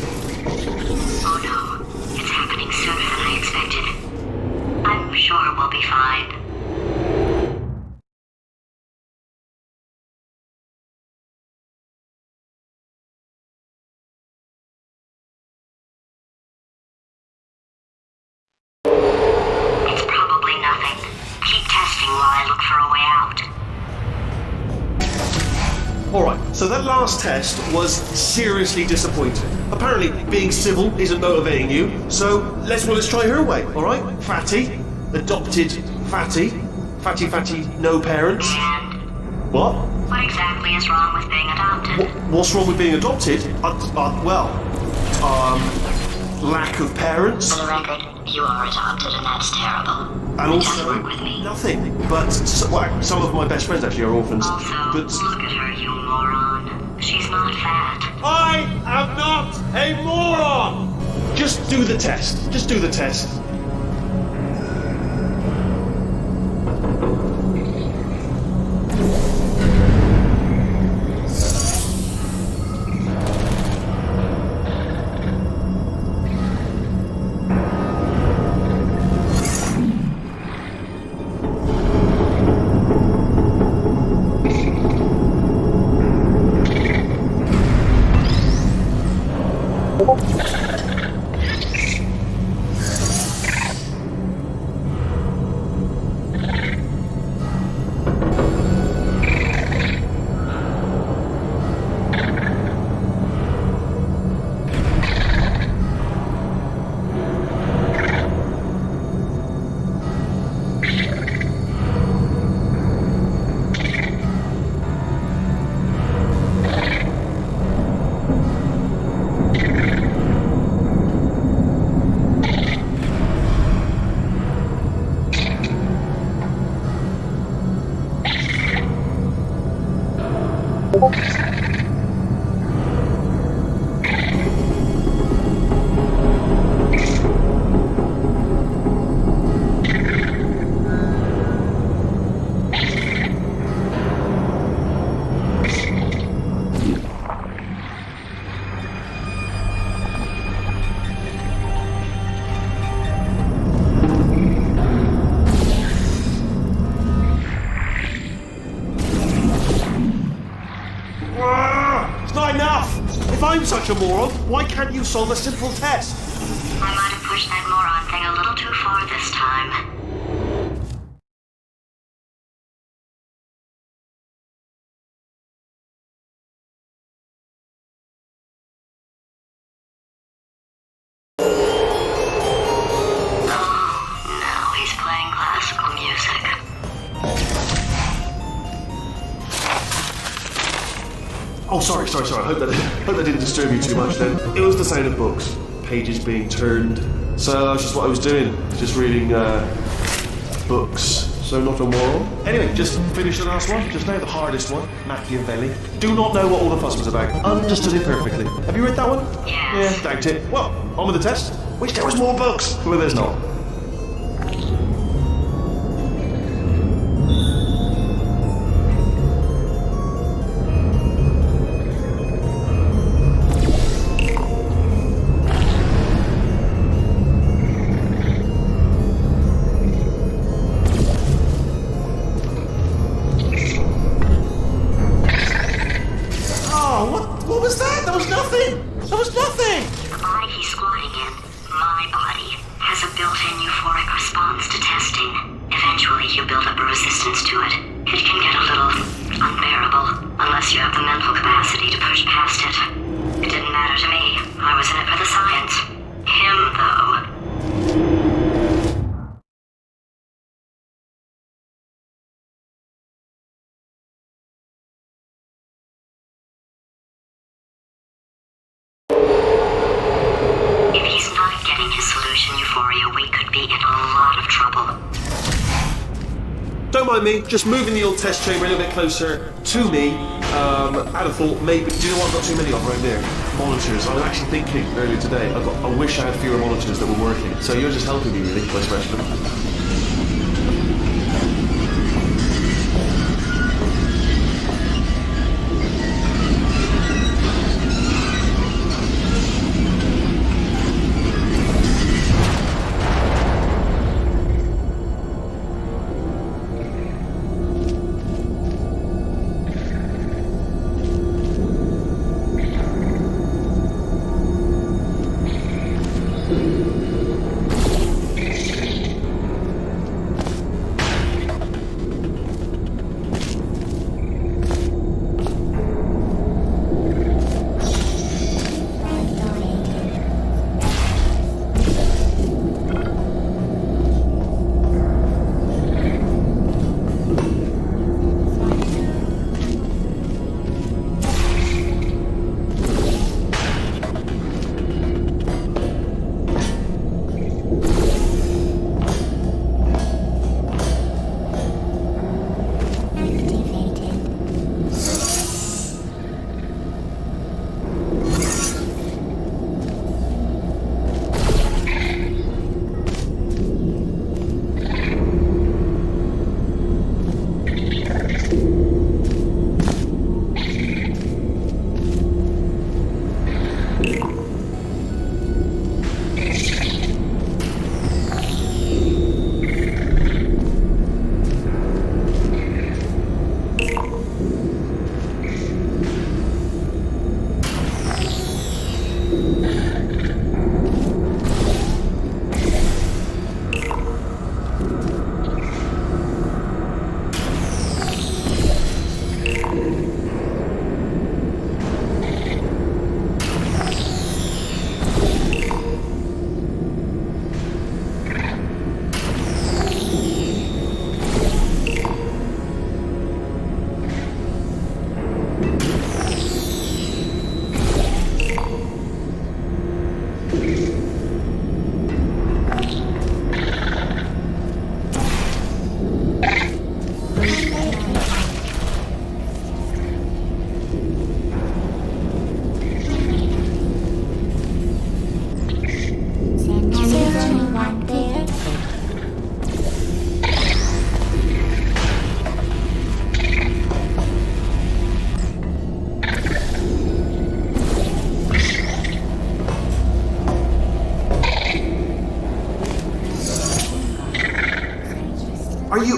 Oh no, it's happening sooner than I expected. I'm sure we'll be fine. It's probably nothing. Keep testing while I look for a way out. Alright, so that last test was seriously disappointing. Apparently, being civil isn't motivating you, so let's try her way, alright? Fatty, adopted Fatty, Fatty, no parents. And What? what exactly is wrong with being adopted? What's wrong with being adopted? Lack of parents. For the record, you are adopted and that's terrible. And Just also, work with me. nothing. But, some of my best friends actually are orphans. Also, But look at her, you moron. She's not fat. I am not a moron! Just do the test. I'm such a moron, why can't you solve a simple test? I might have pushed that moron thing a little too far this time. Now he's playing classical music. Oh, sorry. I hope that didn't disturb you too much then. It was the sound of books. Pages being turned. So that's just what I was doing. Just reading, books. So not a moral. Anyway, just finished the last one. Just now the hardest one. Machiavelli. Do not know what all the fuss was about. Understood it perfectly. Have you read that one? Yes. Yeah, doubt it. Well, on with the test. Wish there was more books. Well, there's not. What was that? There was nothing! There was nothing! The body he's squatting in, my body, has a built-in euphoric response to testing. Eventually you build up a resistance to it. It can get a little unbearable, unless you have the mental capacity to push past it. It didn't matter to me. I was in it for the science. Him, though. If he's not getting his solution euphoria, we could be in a lot of trouble. Don't mind me, just moving the old test chamber a little bit closer to me. I'd have thought maybe, do you know what, I've got too many of them right there. Monitors. I was actually thinking earlier today, I wish I had fewer monitors that were working. So you're just helping me really by smashing them.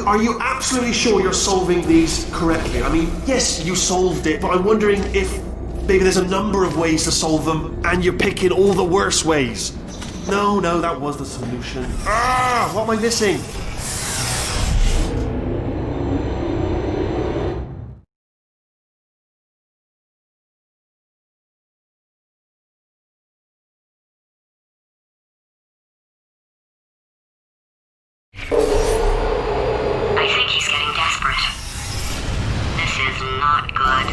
Are you absolutely sure you're solving these correctly? I mean, yes, you solved it, but I'm wondering if Maybe there's a number of ways to solve them, and you're picking all the worst ways. No, that was the solution. What am I missing? I think he's getting desperate. This is not good.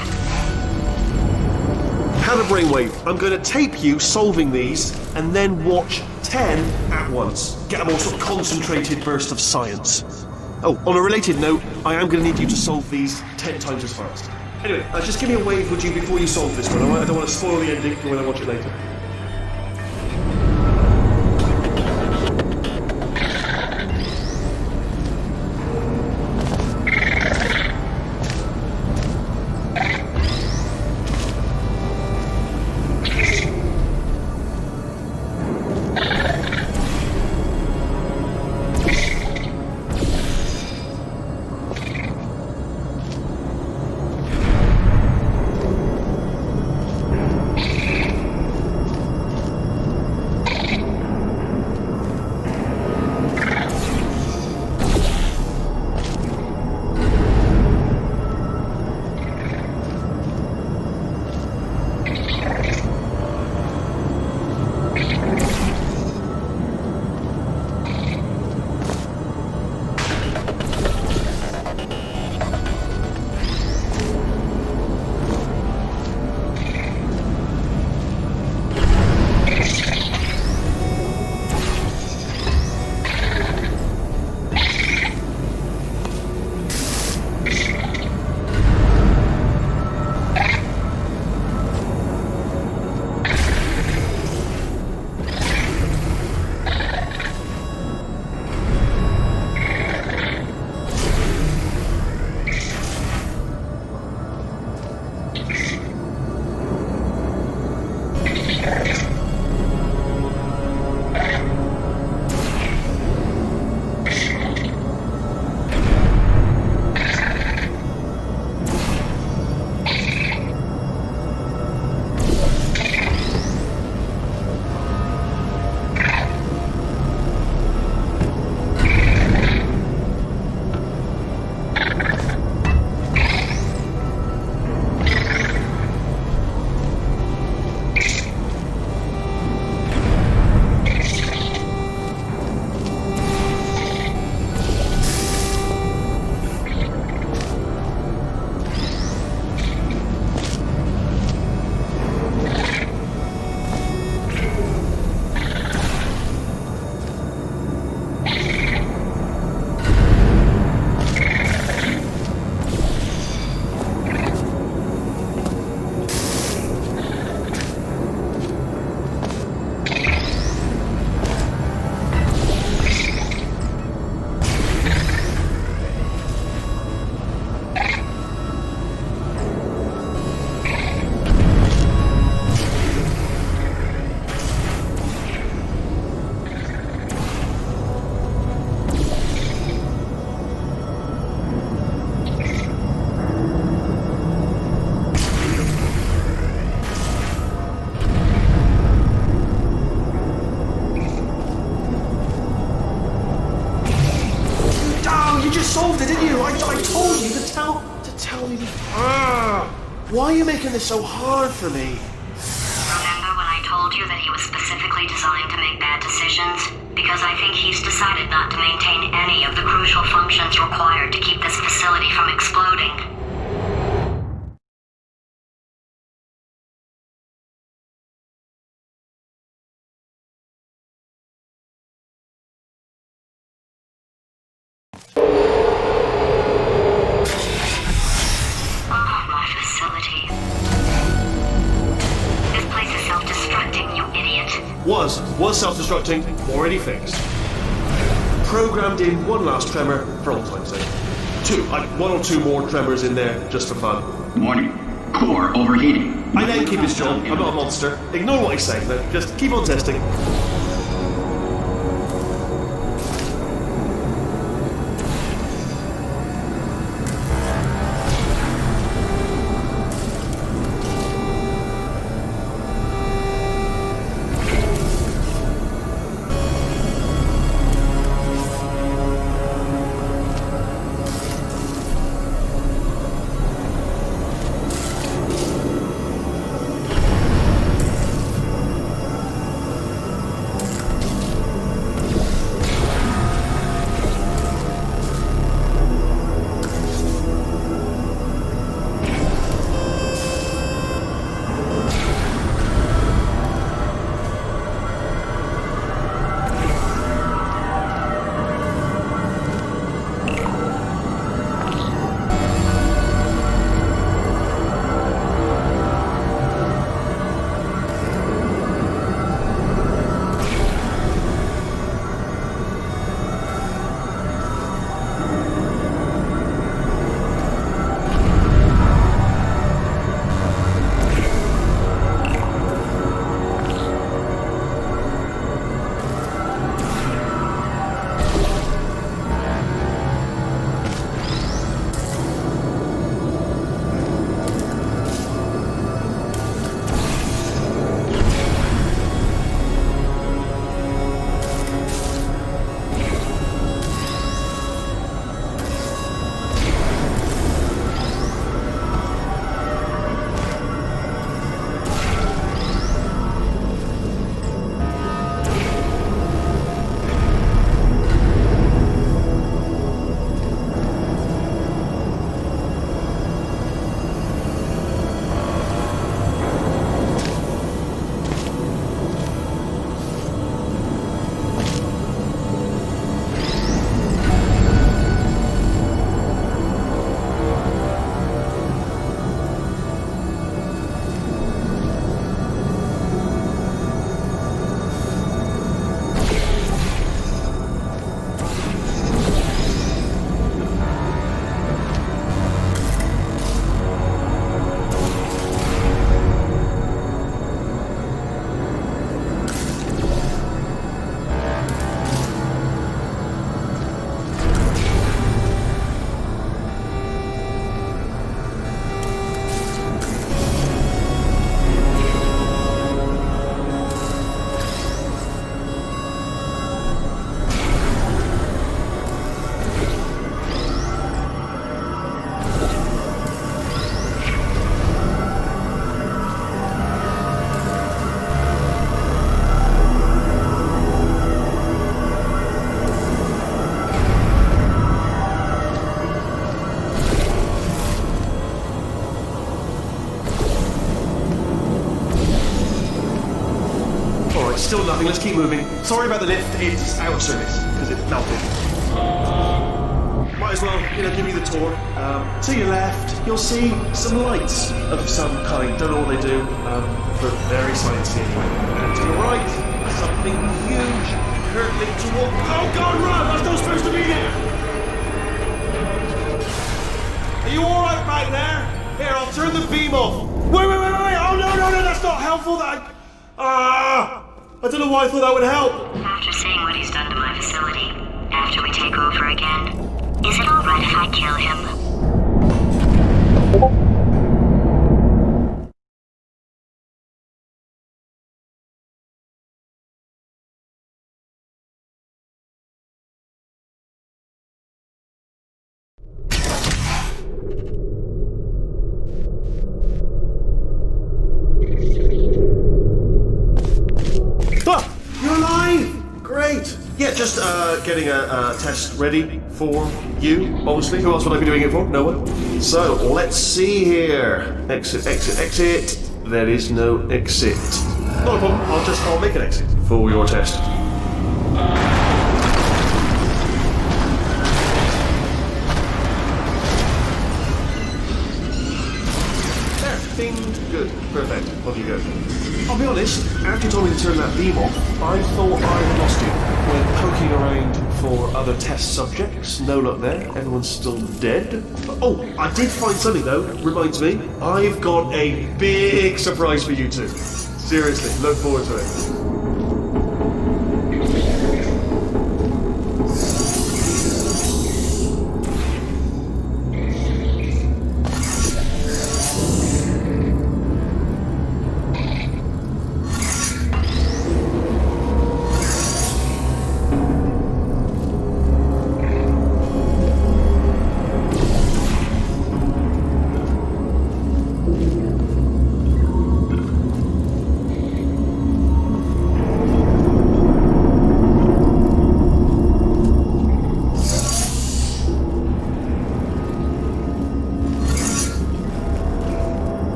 Had a brainwave. I'm going to tape you solving these, and then watch 10 at once. Get a more sort of concentrated burst of science. Oh, on a related note, I am going to need you to solve these 10 times as fast. Anyway, just give me a wave, would you, before you solve this one? I don't want to spoil the ending for when I watch it later. solved it, didn't you? I told you to tell me. Why are you making this so hard for me? Remember when I told you that he was specifically designed to make bad decisions? Because I think he's decided not to maintain any of the crucial functions required to keep this facility from exploding. Was self-destructing, already fixed. Programmed in one last tremor for old time's sake. One or two more tremors in there, just for fun. Warning. Core overheating. I let him keep his job. I'm not a monster. Ignore what I say, but just keep on testing. still nothing. Let's keep moving. Sorry about the lift. It's out of service because it melted. Might as well, give me the tour. To your left, you'll see some lights of some kind. Don't know what they do, but very sciencey anyway. And to the right, something huge, hurtling toward. Oh God, run! That's not supposed to be there. Are you all right back there? Here, I'll turn the beam off. Wait! Oh no! That's not helpful. I don't know why I thought that would help. After seeing what he's done to my facility, after we take over again, is it alright if I kill him? You're alive! Great! Yeah, just getting a test ready for you, obviously. Who else would I be doing it for? No one. So, let's see here. Exit. There is no exit. Not a problem. I'll make an exit for your test. There. Thing. Good. Perfect. Off you go. I'll be honest, after you told me to turn that beam off, I thought I had lost you. When poking around for other test subjects, no luck there, everyone's still dead. Oh, I did find something though, reminds me. I've got a big surprise for you two. Seriously, look forward to it.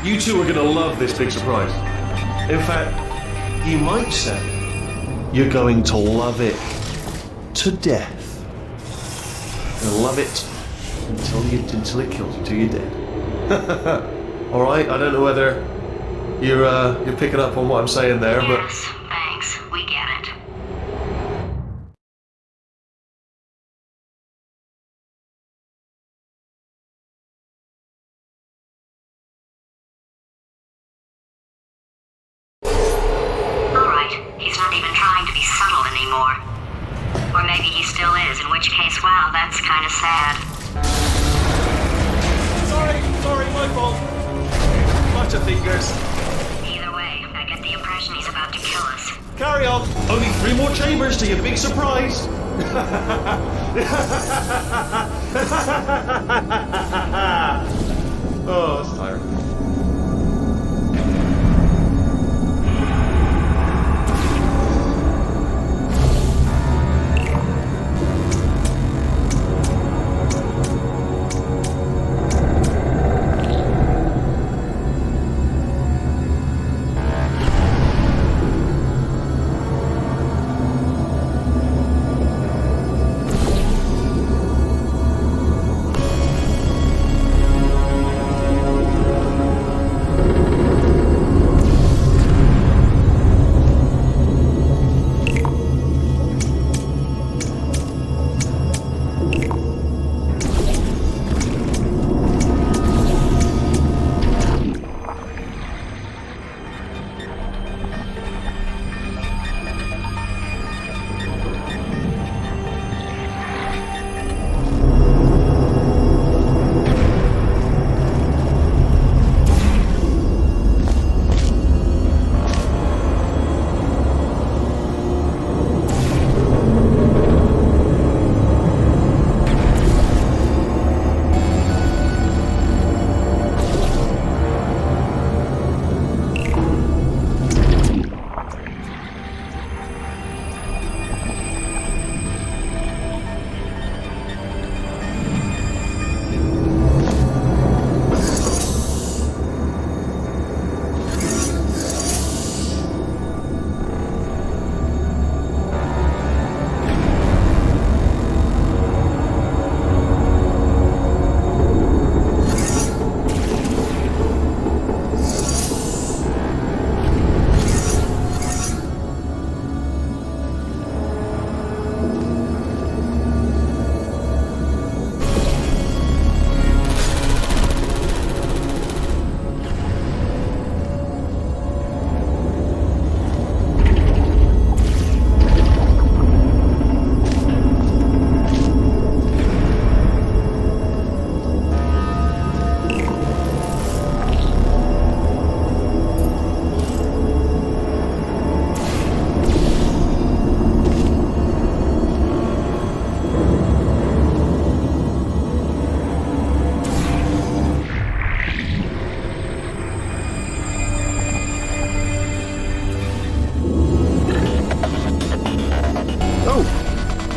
You two are going to love this big surprise. In fact, you might say you're going to love it to death. You'll love it until it kills you, till you're dead. All right. I don't know whether you're picking up on what I'm saying there, but Yes, thanks. We get it. He's not even trying to be subtle anymore. Or maybe he still is, in which case, wow, that's kind of sad. Sorry, my fault. Bunch of fingers. Either way, I get the impression he's about to kill us. Carry on. Only 3 more chambers to your big surprise. Oh, that's tiring.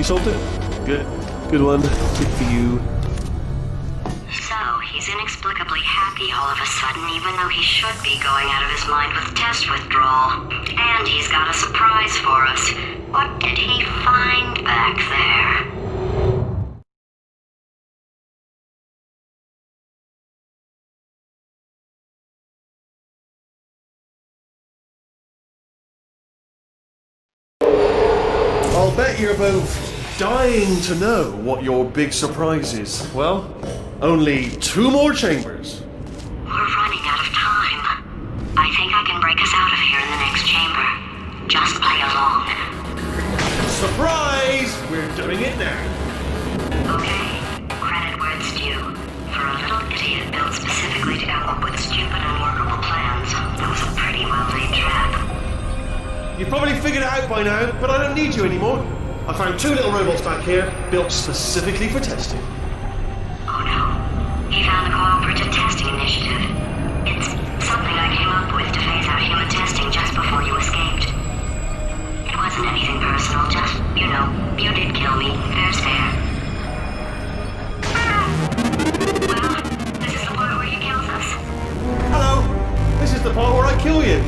solved it? Good. Good one. Good for you. So, he's inexplicably happy all of a sudden, even though he should be going out of his mind with test withdrawal. And he's got a surprise for us. What did he find back there? I'll bet you're both dying to know what your big surprise is. Well, only 2 more chambers. We're running out of time. I think I can break us out of here in the next chamber. Just play along. Surprise! We're doing it now. Okay, credit where it's due. For a little idiot built specifically to come up with stupid unworkable plans, that was a pretty well-laid trap. You've probably figured it out by now, but I don't need you anymore. I found 2 little robots back here, built specifically for testing. Oh no. He found the Cooperative Testing Initiative. It's something I came up with to phase out human testing just before you escaped. It wasn't anything personal, just, you know, you did kill me. Fair's fair. Well, this is the part where he kills us. Hello! This is the part where I kill you.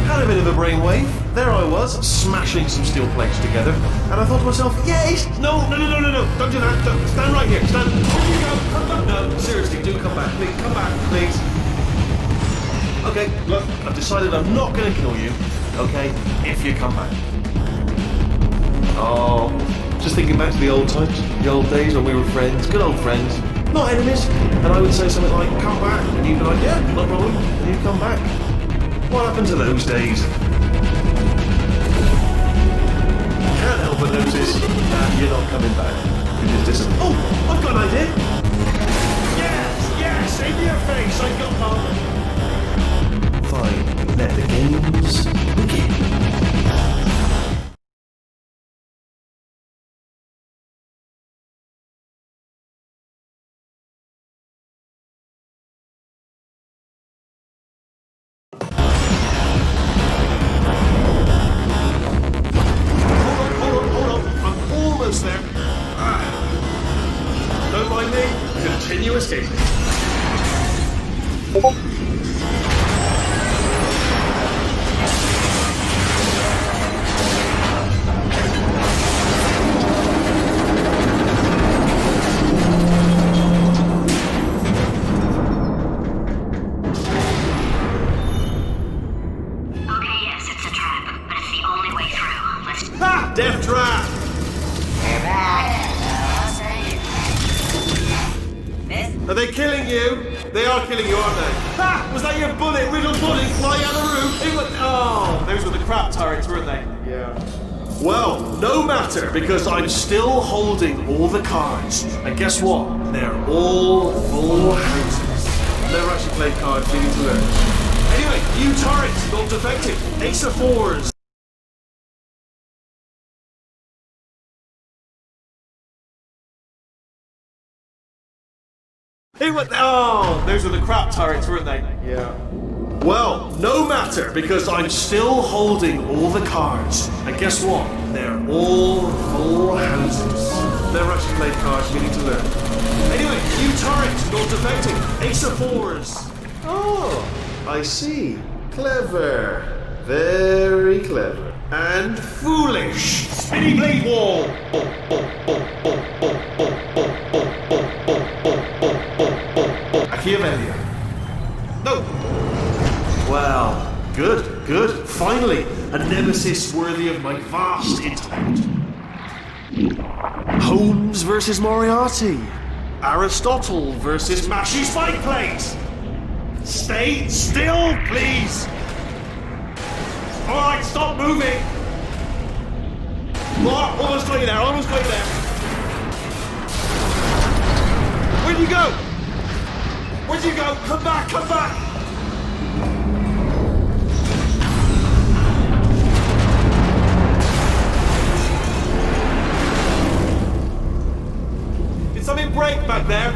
Had a bit of a brainwave. There I was, smashing some steel plates together, and I thought to myself, yes! No, don't do that. Don't. Stand right here. Stand. Where do you go? Come back. No, seriously, do come back. Please, come back, please. Okay, look, I've decided I'm not going to kill you, okay, if you come back. Oh, just thinking back to the old times, the old days when we were friends, good old friends, not enemies, and I would say something like, come back, and you'd be like, yeah, no problem, and you'd come back. What happened to those days? Can't help but notice that you're not coming back. You're just distant. Oh, I've got an idea. Yes, in your face, I got one. Fine, let the games begin. There. Don't mind me. Continue escaping. Okay, yes, it's a trap, but it's the only way through. Let's... Ha! Death trap! Are they killing you? They are killing you, aren't they? Ha! Was that your bullet-riddled body flying out of the roof? It was... Oh, those were the crap turrets, weren't they? Yeah. Well, no matter, because I'm still holding all the cards. And guess what? They're all full houses. Never actually played cards, needing to learn. Anyway, new turrets, not defective. Ace of 4s. Oh, those were the crap turrets, weren't they? Yeah. Well, no matter, because I'm still holding all the cards. And guess what? They're all full houses. Never actually played cards, we need to learn. Anyway, new turret, not defective. Ace of 4s. Oh, I see. Clever. Very clever. And foolish. Spinny blade wall. Machiavellian. No. Well, good. Finally, a nemesis worthy of my vast intellect. Holmes versus Moriarty. Aristotle versus Mashy Spike Plate. Stay still, please. All right, stop moving. Oh, almost got you there. Where'd you go? Where'd you go? Come back! Did something break back there?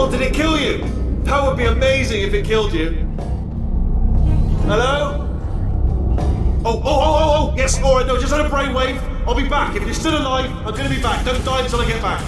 Oh, did it kill you? That would be amazing if it killed you. Hello? Oh, yes, alright, no, just had a brainwave. I'll be back. If you're still alive, I'm gonna be back. Don't die until I get back.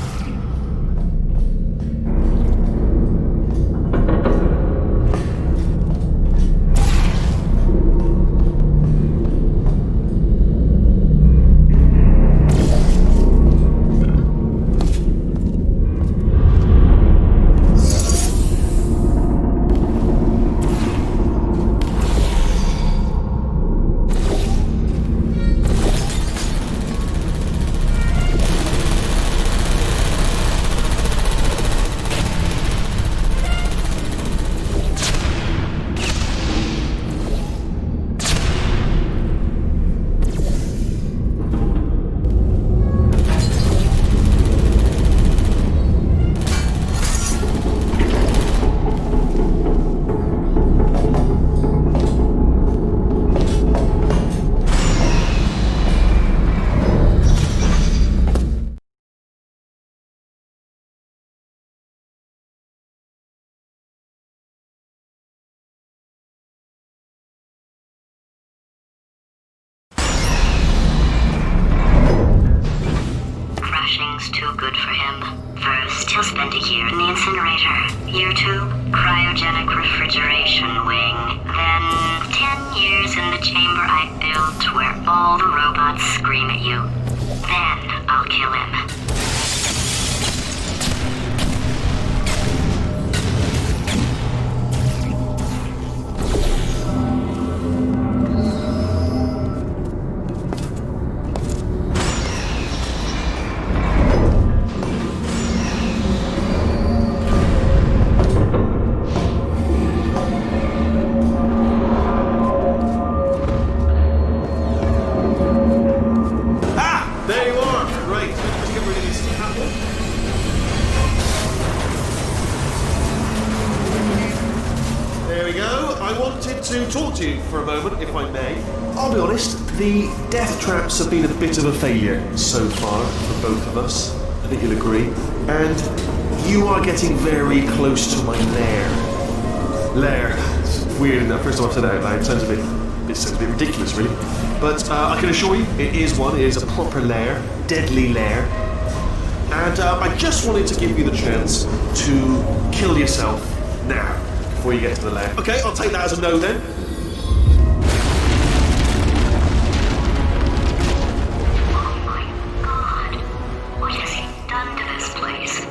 Crashing's too good for him. First, he'll spend a year in the incinerator. Year 2, cryogenic refrigeration wing. Then, 10 years in the chamber I built where all the robots scream at you. Then, I'll kill him. To talk to you for a moment, if I may. I'll be honest, the death traps have been a bit of a failure so far for both of us. I think you'll agree. And you are getting very close to my lair. Lair. It's weird, isn't that? First time I've said that out loud. It sounds a bit ridiculous, really. But I can assure you, it is one. It is a proper lair. Deadly lair. And I just wanted to give you the chance to kill yourself now. Before you get to the lair. Okay, I'll take that as a no then. Oh my god. What has he done to this place?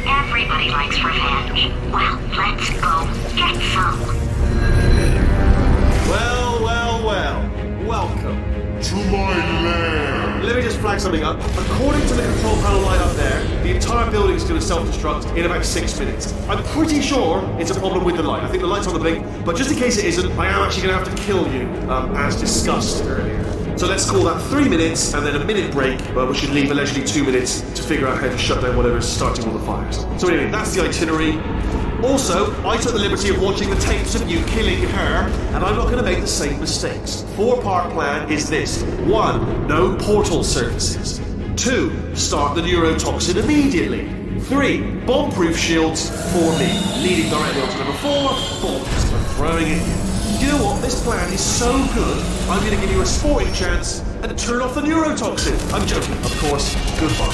Everybody likes revenge. Well, let's go get some. Well. Welcome. To my lair. Let me just flag something up. According to the control panel light up there, the entire building is going to self-destruct in about 6 minutes. I'm pretty sure it's a problem with the light. I think the light's on the blink, but just in case it isn't, I am actually going to have to kill you, as discussed earlier. So let's call that 3 minutes and then a minute break, but we should leave allegedly 2 minutes to figure out how to shut down whatever's starting all the fires. So anyway, that's the itinerary. Also, I took the liberty of watching the tapes of you killing her, and I'm not going to make the same mistakes. 4-part plan is this. 1. No portal surfaces. 2. Start the neurotoxin immediately. 3. Bomb-proof shields for me, leading directly onto number 4, bombs. I'm throwing it in. Do you know what? This plan is so good, I'm going to give you a sporting chance and turn off the neurotoxin. I'm joking, of course. Goodbye.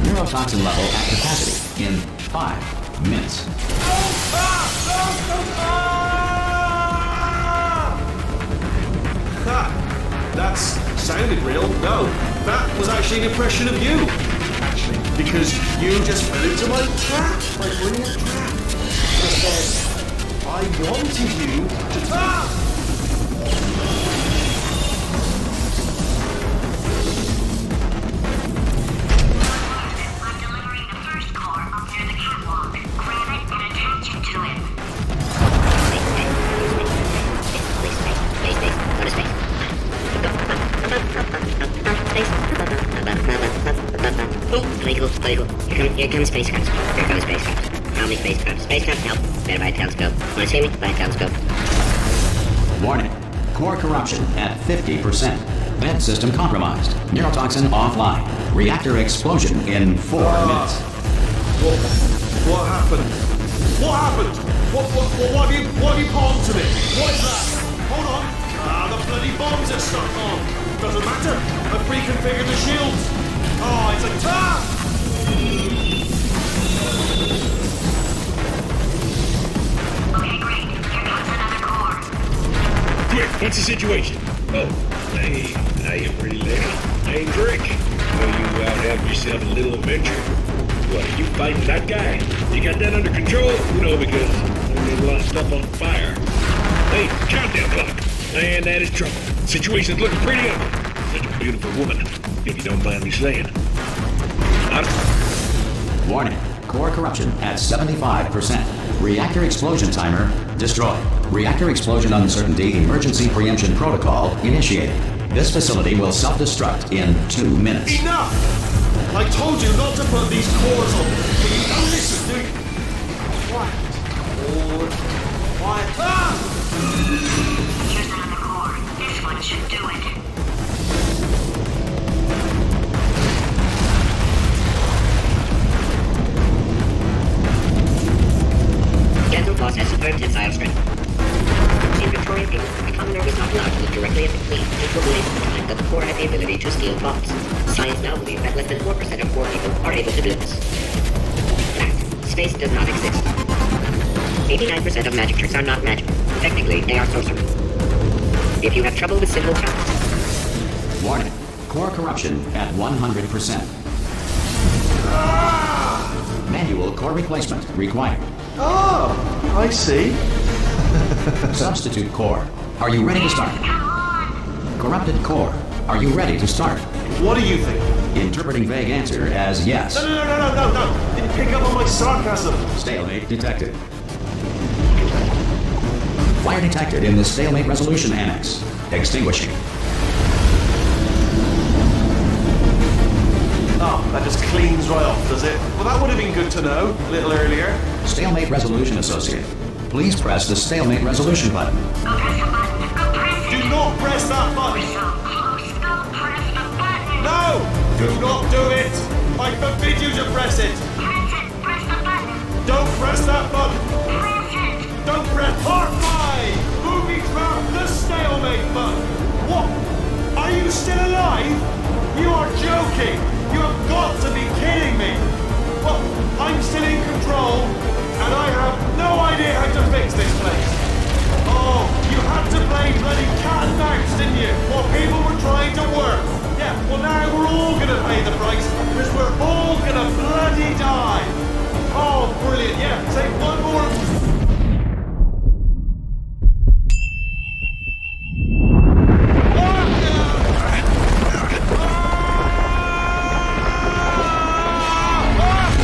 Neurotoxin level at capacity in 5 minutes. That sounded real. No, that was actually an impression of you. Actually, because you just fell into my trap, my brilliant trap. Just said, I wanted you to... I'm delivering the first core up near the catwalk. Grab it and attach it to it. Here comes spacecraft. How many spacecraft? Spacecraft, help. Better buy a telescope. Wanna see me? Buy a telescope. Warning. Core corruption at 50%. Vent system compromised. Neurotoxin offline. Reactor explosion in 4 minutes. What happened? What happened? What have you palmed to me? What is that? Hold on. The bloody bombs are stuck on. Doesn't matter. I've reconfigured the shields. Oh, it's a trap! Okay, great. Here comes another core. Quick, what's the situation? Oh, hey, how you pretty lady? Name's Rick. Well, you out having yourself a little adventure. What, are you fighting that guy? You got that under control? You know, because there's a lot of stuff on fire. Hey, countdown clock. Man, that is trouble. Situation's looking pretty ugly. Such a beautiful woman, if you don't mind me saying. Warning. Core corruption at 75%. Reactor explosion timer destroyed. Reactor explosion uncertainty emergency preemption protocol initiated. This facility will self-destruct in 2 minutes. Enough! I told you not to put these cores on. But you don't listen, do you? Quiet. Quiet. Here's another core. This one should do it. Dental floss has superb tensile strength. Inventory of people. The commoner was not allowed to look directly at the fleet. It will believe at the time that the core had the ability to steal bombs. Science now believes that less than 4% of core people are able to do this. Fact. Space does not exist. 89% of magic tricks are not magic. Technically, they are sorcery. If you have trouble with simple traps. Warning. Core corruption at 100%. Manual core replacement required. Oh, I see. Substitute core. Are you ready to start? Corrupted core. Are you ready to start? What do you think? Interpreting vague answer as yes. No. Didn't pick up on my sarcasm. Stalemate detected. Fire detected in the stalemate resolution annex. Extinguishing. Oh, that just cleans right off, does it? Well, that would have been good to know a little earlier. Stalemate resolution associate. Please press the stalemate resolution button. Go press the button. Go press it. Do not press that button. We're so close. Go press the button. No! Do not do it! I forbid you to press it! Press it. Press the button. Don't press that button! Press it. Don't press Part 5! Movie trap the stalemate button! What? Are you still alive? You are joking! You have got to be kidding me! Well, I'm still in control, and I have no idea how to fix this place. Oh, you had to play bloody cat and mouse, didn't you? While people were trying to work. Yeah, well now we're all gonna pay the price, because we're all gonna bloody die. Oh, brilliant, yeah, say one more.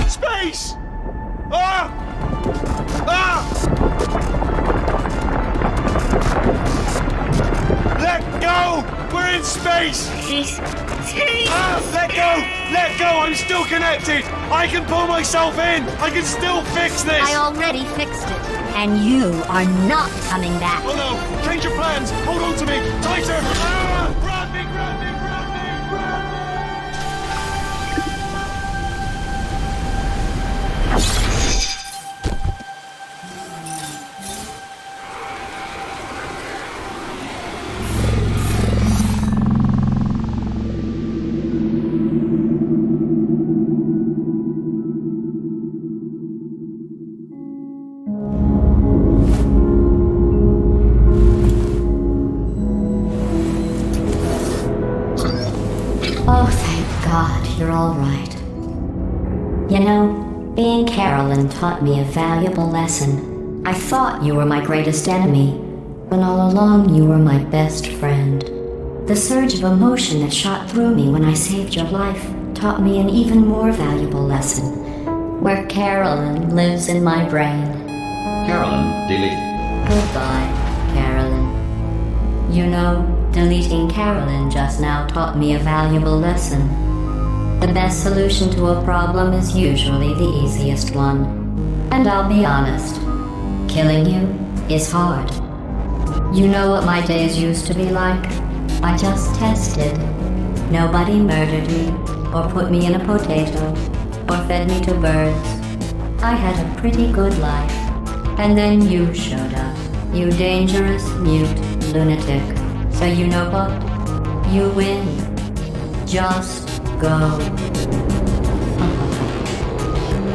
Space! Let go! We're in in space! Space. Ah, let go! Let go! I'm still connected! I can pull myself in! I can still fix this! I already fixed it. And you are not coming back. Oh no! Change your plans! Hold on to me! Tighter! Ah! Grab me! Grab me! Grab me! Grab me! Oh, thank God, you're all right. You know, being Carolyn taught me a valuable lesson. I thought you were my greatest enemy, when all along you were my best friend. The surge of emotion that shot through me when I saved your life taught me an even more valuable lesson, where Carolyn lives in my brain. Carolyn, delete. Goodbye, Carolyn. You know, deleting Carolyn just now taught me a valuable lesson. The best solution to a problem is usually the easiest one. And I'll be honest, killing you is hard. You know what my days used to be like? I just tested. Nobody murdered me, or put me in a potato, or fed me to birds. I had a pretty good life. And then you showed up, you dangerous, mute lunatic. So you know what? You win. Just go.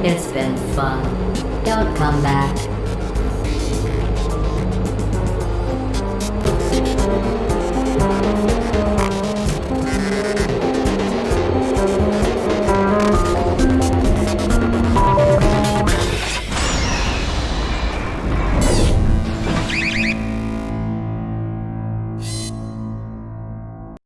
It's been fun. Don't come back.